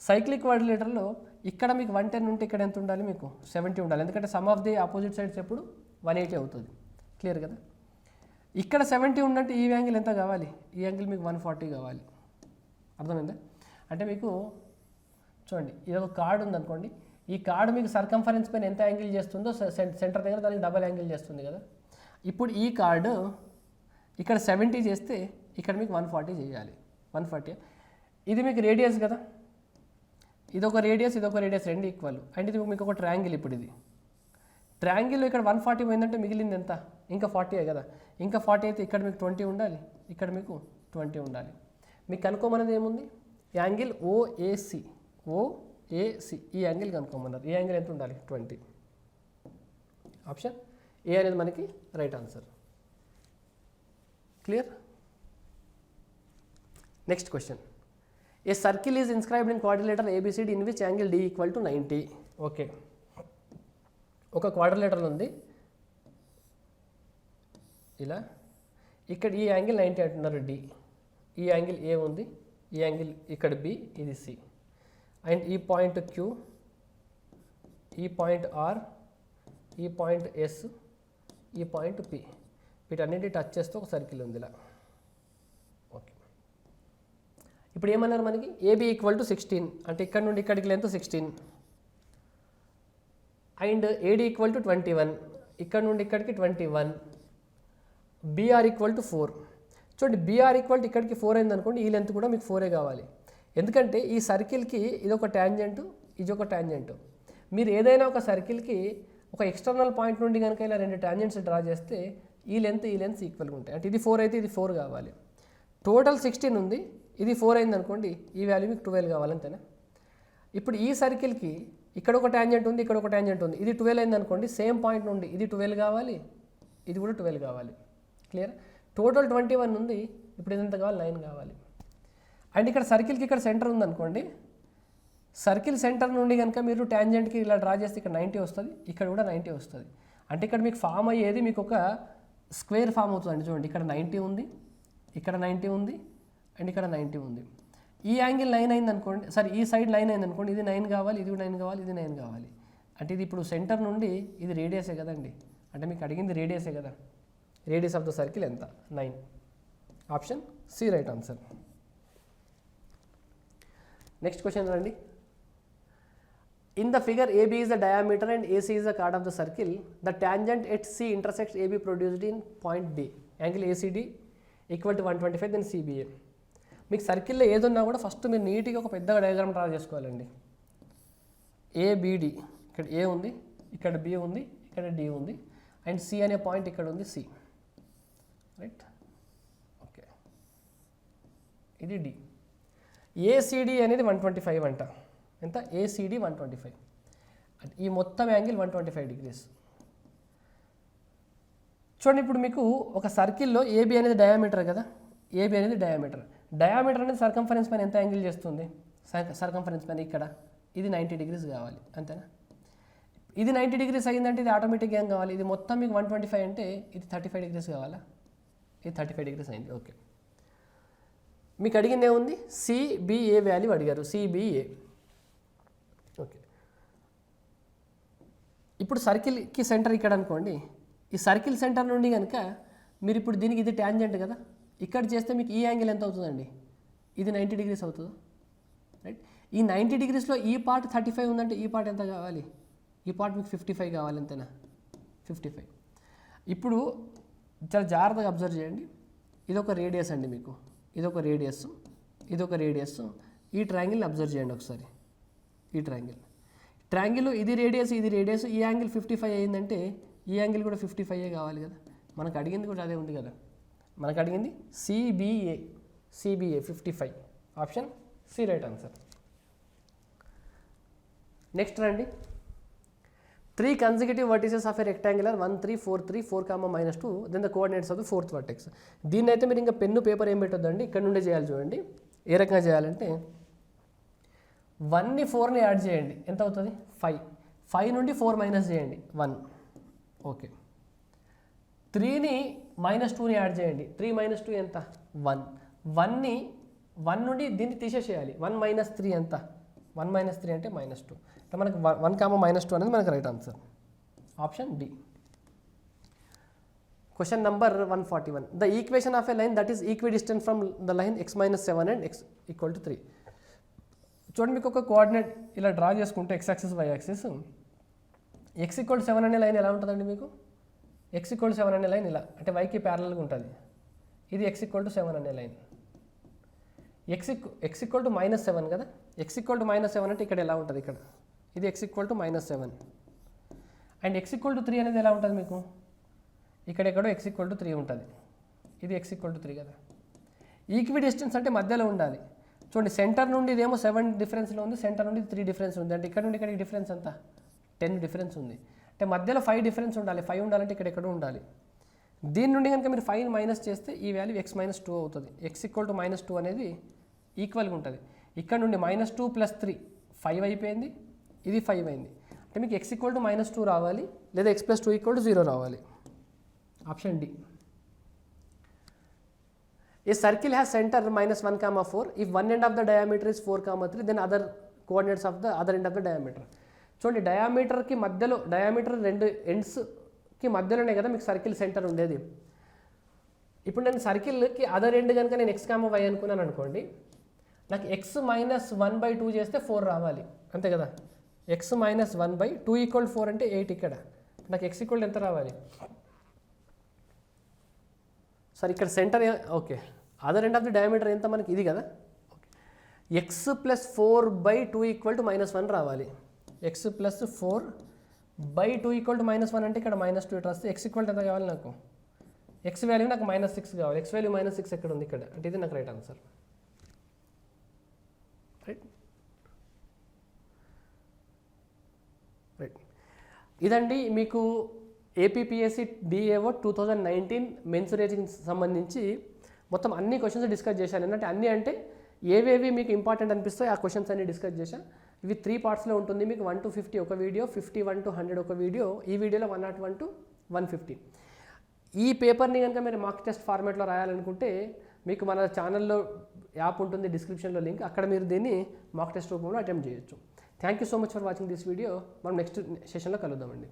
Speaker 1: సైక్లిక్ క్వాడ్రిలేటరల్లో ఇక్కడ మీకు 110 ఉంటే ఇక్కడ ఎంత ఉండాలి? మీకు 70 ఉండాలి. ఎందుకంటే some of the opposite sides ఎప్పుడు 180 అవుతుంది. క్లియర్ కదా. ఇక్కడ 70 ఉందంటే ఈ యాంగిల్ ఎంత కావాలి? ఈ యాంగిల్ మీకు 140 కావాలి. అర్థమైందా? అంటే మీకు చూడండి ఇది ఒక కార్డ్ ఉందనుకోండి, ఈ కార్డు మీకు సర్కంఫరెన్స్ పైన ఎంత యాంగిల్ చేస్తుందో సెంటర్ దగ్గర దానికి డబల్ యాంగిల్ చేస్తుంది కదా. ఇప్పుడు ఈ కార్డు ఇక్కడ 70 చేస్తే ఇక్కడ మీకు 140 చేయాలి. 140 ఇది మీకు రేడియస్ కదా, ఇదొక రేడియస్ ఇదొక రేడియస్ రెండు ఈక్వల్. అండ్ ఇది మీకు ఒక ట్రయాంగిల్. ఇప్పుడు ఇది ట్రయాంగిల్ ఇక్కడ 140 పోయిందంటే మిగిలింది ఎంత? ఇంకా 40 కదా. ఇంకా 40 అయితే ఇక్కడ మీకు 20 ఉండాలి, ఇక్కడ మీకు 20 ఉండాలి. మీకు కనుక్కోమన్నది ఏముంది? యాంగిల్ ఓఏసి. ఓఏసి ఈ యాంగిల్ కనుక్కోమన్నారు. ఈ యాంగిల్ ఎంత ఉండాలి? 20. ఆప్షన్ ఏ అనేది మనకి right answer. Clear? Next question. A circle is inscribed in quadrilateral ABCD in which angle D equal to 90. Okay, ఒక క్వాడ్రిలేటర్ ఉంది ఇలా, ఇక్కడ ఈ యాంగిల్ 90 అంటున్నారు డి, ఈ యాంగిల్ ఏ ఉంది, ఈ యాంగిల్ ఇక్కడ బి, ఇది సి. అండ్ ఈ పాయింట్ క్యూ, ఈ పాయింట్ ఆర్, ఈ పాయింట్ ఎస్, ఈ పాయింట్ పి, వీటన్నిటి టచ్ చేస్తూ ఒక సర్కిల్ ఉంది ఇలా. ఓకే, ఇప్పుడు ఏమన్నారు మనకి? ఏబి ఈక్వల్ టు 16 అంటే ఇక్కడ నుండి ఇక్కడికి length 16. And AD equal to 21 ఇక్కడ నుండి ఇక్కడికి 21. BR equal to 4. చూడండి, బీఆర్ ఈక్వల్ టు ఇక్కడికి 4 అయింది అనుకోండి, ఈ లెంత్ కూడా మీకు 4 కావాలి. ఎందుకంటే ఈ సర్కిల్కి ఇదొక ట్యాంజెంట్, ఇది ఒక ట్యాంజెంట్. మీరు ఏదైనా ఒక సర్కిల్కి ఒక ఎక్స్టర్నల్ పాయింట్ నుండి కనుక ఇలా రెండు ట్యాంజెంట్స్ డ్రా చేస్తే ఈ లెంత్ ఈక్వల్గా ఉంటాయి. అంటే ఇది 4 అయితే ఇది 4 కావాలి. టోటల్ 16 ఉంది, ఇది 4 అయింది అనుకోండి, ఈ వాల్యూ మీకు 12 కావాలి అంతేనా. ఇప్పుడు ఈ సర్కిల్కి ఇక్కడ ఒక ట్యాంజెంట్ ఉంది, ఇక్కడ ఒక ట్యాంజెంట్ ఉంది, ఇది 12 అయింది అనుకోండి, సేమ్ పాయింట్ నుండి ఇది 12 కావాలి, ఇది కూడా 12 కావాలి. క్లియర్? టోటల్ 21 ఉంది, ఇప్పుడు ఇది ఎంత కావాలి? 9 కావాలి. అండ్ ఇక్కడ సర్కిల్కి ఇక్కడ సెంటర్ ఉందనుకోండి, సర్కిల్ సెంటర్ నుండి కనుక మీరు ట్యాంజెంట్కి ఇలా డ్రా చేస్తే ఇక్కడ 90 వస్తుంది, ఇక్కడ కూడా 90 వస్తుంది. అంటే ఇక్కడ మీకు ఫామ్ అయ్యేది మీకు ఒక స్క్వేర్ ఫామ్ అవుతుందండి. చూడండి, ఇక్కడ 90 ఉంది, ఇక్కడ 90 ఉంది, అండ్ ఇక్కడ 90 ఉంది. ఈ యాంగిల్ 9 అయింది అనుకోండి, సారీ ఈ సైడ్ 9 అయింది అనుకోండి, ఇది 9 కావాలి, ఇది 9 కావాలి, ఇది 9 కావాలి. అంటే ఇది ఇప్పుడు సెంటర్ నుండి ఇది రేడియసే కదండి, అంటే మీకు అడిగింది రేడియసే కదా. రేడియస్ ఆఫ్ ద సర్కిల్ ఎంత? 9. Option C right answer. Next question రండి. In the figure, AB is the diameter and AC is the chord of the circle. The tangent at C intersects AB produced in point D. Angle ACD equal to 125, then CBA. మీకు సర్కిల్లో ఏదున్నా కూడా first మీరు నీట్గా ఒక పెద్దగా diagram draw చేసుకోవాలండి. ABD, ఇక్కడ ఏ ఉంది, ఇక్కడ బి ఉంది, ఇక్కడ డి ఉంది, అండ్ సి అనే పాయింట్ ఇక్కడ ఉంది, సి. రైట్? ఓకే, ఇది డి. ఏసిడి అనేది 125 అంట. ఎంత? ఏసిడి 125. ఈ మొత్తం యాంగిల్ 125 degrees. చూడండి, ఇప్పుడు మీకు ఒక సర్కిల్లో ఏబి అనేది డయామీటర్ కదా, ఏబి అనేది డయామీటర్. డయామీటర్ అనేది సర్కంఫరెన్స్ పైన ఎంత యాంగిల్ చేస్తుంది? సర్కంఫరెన్స్ పైన ఇక్కడ ఇది 90 degrees కావాలి అంతేనా. ఇది 90 degrees అయిందంటే ఇది ఆటోమేటిక్గా ఏం కావాలి? ఇది మొత్తం మీకు 125 అంటే ఇది 35 degrees కావాలా? ఇది 35 degrees అయింది. ఓకే, మీకు అడిగింది ఏముంది? సిబిఏ వాల్యూ అడిగారు, సిబిఏ. ఓకే, ఇప్పుడు సర్కిల్కి సెంటర్ ఇక్కడ అనుకోండి, ఈ సర్కిల్ సెంటర్ నుండి కనుక మీరు ఇప్పుడు దీనికి ఇది ట్యాంజెంట్ కదా, ఇక్కడ చేస్తే మీకు ఈ యాంగిల్ ఎంత అవుతుందండి? ఇది 90 degrees అవుతుంది. రైట్? ఈ 90 degreesలో ఈ పార్ట్ 35 ఉందంటే ఈ పార్ట్ ఎంత కావాలి? ఈ పార్ట్ మీకు 55 కావాలి అంతేనా? 55. ఇప్పుడు చాలా జాగ్రత్తగా అబ్జర్వ్ చేయండి. ఇదొక రేడియస్ అండి, మీకు ఇదొక రేడియస్, ఇదొక రేడియస్. ఈ ట్రయాంగిల్ని అబ్జర్వ్ చేయండి ఒకసారి. ఈ ట్రయాంగిల్ ఇది రేడియస్, ఇది రేడియస్. ఈ యాంగిల్ 55 అయిందంటే ఈ యాంగిల్ కూడా 55 కావాలి కదా. మనకు అడిగింది కూడా అదే ఉంది కదా. మనకు అడిగింది CBA, CBA 55. Option C right answer. Next రండి. 3 consecutive vertices of a rectangular 1, 3, 4, 3, 4, -2, then the coordinates of the fourth vertex. దీన్ని అయితే మీరు ఇంకా పెన్ను పేపర్ ఏం పెట్టొద్దండి, ఇక్కడ నుండే చేయాలి. చూడండి ఏ రకంగా చేయాలంటే 1ని 4ని యాడ్ చేయండి, ఎంత అవుతుంది? 5. 5 నుండి 4 మైనస్ చేయండి, 1. ఓకే, 3ని -2ని యాడ్ చేయండి, 3 - 2 ఎంత? 1. 1 నుండి దీన్ని తీసేసేయాలి, 1 - 3 ఎంత? 1 - 3 అంటే -2. అంటే మనకు 1, -2 అనేది మనకు right answer. Option D. Question number 141. The equation of a line that is equidistant from the line x - 7 and x = 3. చూడండి మీకు ఒక కోఆర్డినేట్ ఇలా డ్రా చేసుకుంటే X axis Y axis X equal 7 అనే లైన్ ఎలా ఉంటుందండి మీకు ఎక్స్ ఈక్వల్ 7 అనే లైన్ ఇలా అంటే వైకి ప్యారలల్గా ఉంటుంది ఇది ఎక్స్ ఈక్వల్ 7 అనే లైన్ ఎక్స్ ఈక్వల్ టు -7 కదా ఎక్స్ ఈక్వల్ టు -7 అంటే ఇక్కడ ఎలా ఉంటుంది ఇక్కడ ఇది X equal to -7 and X equal to 3 అనేది ఎలా ఉంటుంది మీకు ఇక్కడ ఎక్కడో ఎక్స్ ఈక్వల్ టు 3 ఉంటుంది ఇది ఎక్స్ ఈక్వల్ టు 3 కదా ఈక్వి డిస్టెన్స్ అంటే మధ్యలో ఉండాలి చూడండి సెంటర్ నుండి ఇదేమో 7 డిఫరెన్స్లో ఉంది సెంటర్ నుండి 3 డిఫరెన్స్ ఉంది అంటే ఇక్కడ నుండి ఇక్కడికి డిఫరెన్స్ అంతా 10 డిఫరెన్స్ ఉంది అంటే మధ్యలో 5 డిఫరెన్స్ ఉండాలి 5 ఉండాలంటే ఇక్కడ ఎక్కడో ఉండాలి దీని నుండి కనుక మీరు 5 మైనస్ చేస్తే ఈ వాల్యూ x - 2 అవుతుంది ఎక్స్ ఈక్వల్ టు -2 అనేది ఈక్వల్గా ఉంటుంది ఇక్కడ నుండి -2 + 3 5 అయిపోయింది ఇది 5 అయింది అంటే మీకు x ఈక్వల్ టు -2 రావాలి లేదా x + 2 = 0 రావాలి option D A circle has center -1, 4. If one end of the diameter is 4, 3, then other coordinates of the other end of the diameter. చూడండి డయామీటర్కి మధ్యలో డయామీటర్ 2 ఎండ్స్కి మధ్యలోనే కదా మీకు సర్కిల్ సెంటర్ ఉండేది ఇప్పుడు నేను సర్కిల్కి అదర్ ఎండ్ కనుక నేను x, y అనుకున్నాను అనుకోండి నాకు x - 1/2 చేస్తే 4 రావాలి అంతే కదా x - 1/2 = 4 అంటే 8 ఇక్కడ నాకు x ఈక్వల్ ఎంత రావాలి సరే ఇక్కడ centre okay other end of the diameter ఎంత మనకి ఇది కదా ఓకే x + 4/2 = -1 రావాలి x + 4/2 = -1 అంటే ఇక్కడ -2 ఇటు వస్తే x ఈక్వల్ ఎంత కావాలి నాకు x వాల్యూ నాకు -6 కావాలి x వాల్యూ -6 ఎక్కడ ఉంది ఇక్కడ అంటే ఇది నాకు రైట్ ఆన్సర్ రైట్ ఇదండి మీకు ఏపీపీఎస్సీ డిఏఓ 2019 మెన్స్ రేటింగ్ సంబంధించి మొత్తం అన్ని క్వశ్చన్స్ డిస్కస్ చేశాను ఏంటంటే అన్నీ అంటే ఏవేవి మీకు ఇంపార్టెంట్ అనిపిస్తాయో ఆ క్వశ్చన్స్ అన్ని డిస్కస్ చేశాను ఇవి 3 పార్ట్స్లో ఉంటుంది మీకు 1 to 50 ఒక వీడియో 51 to 100 ఒక వీడియో ఈ వీడియోలో 101 to 150 ఈ పేపర్ని కనుక మీరు మార్క్ టెస్ట్ ఫార్మాట్లో రాయాలనుకుంటే మీకు మన ఛానల్లో యాప్ ఉంటుంది డిస్క్రిప్షన్లో లింక్ అక్కడ మీరు దీన్ని మార్క్ టెస్ట్ రూపంలో అటెంప్ట్ చేయొచ్చు thank you so much for watching this video మనం నెక్స్ట్ సెషన్లో కలుద్దామండి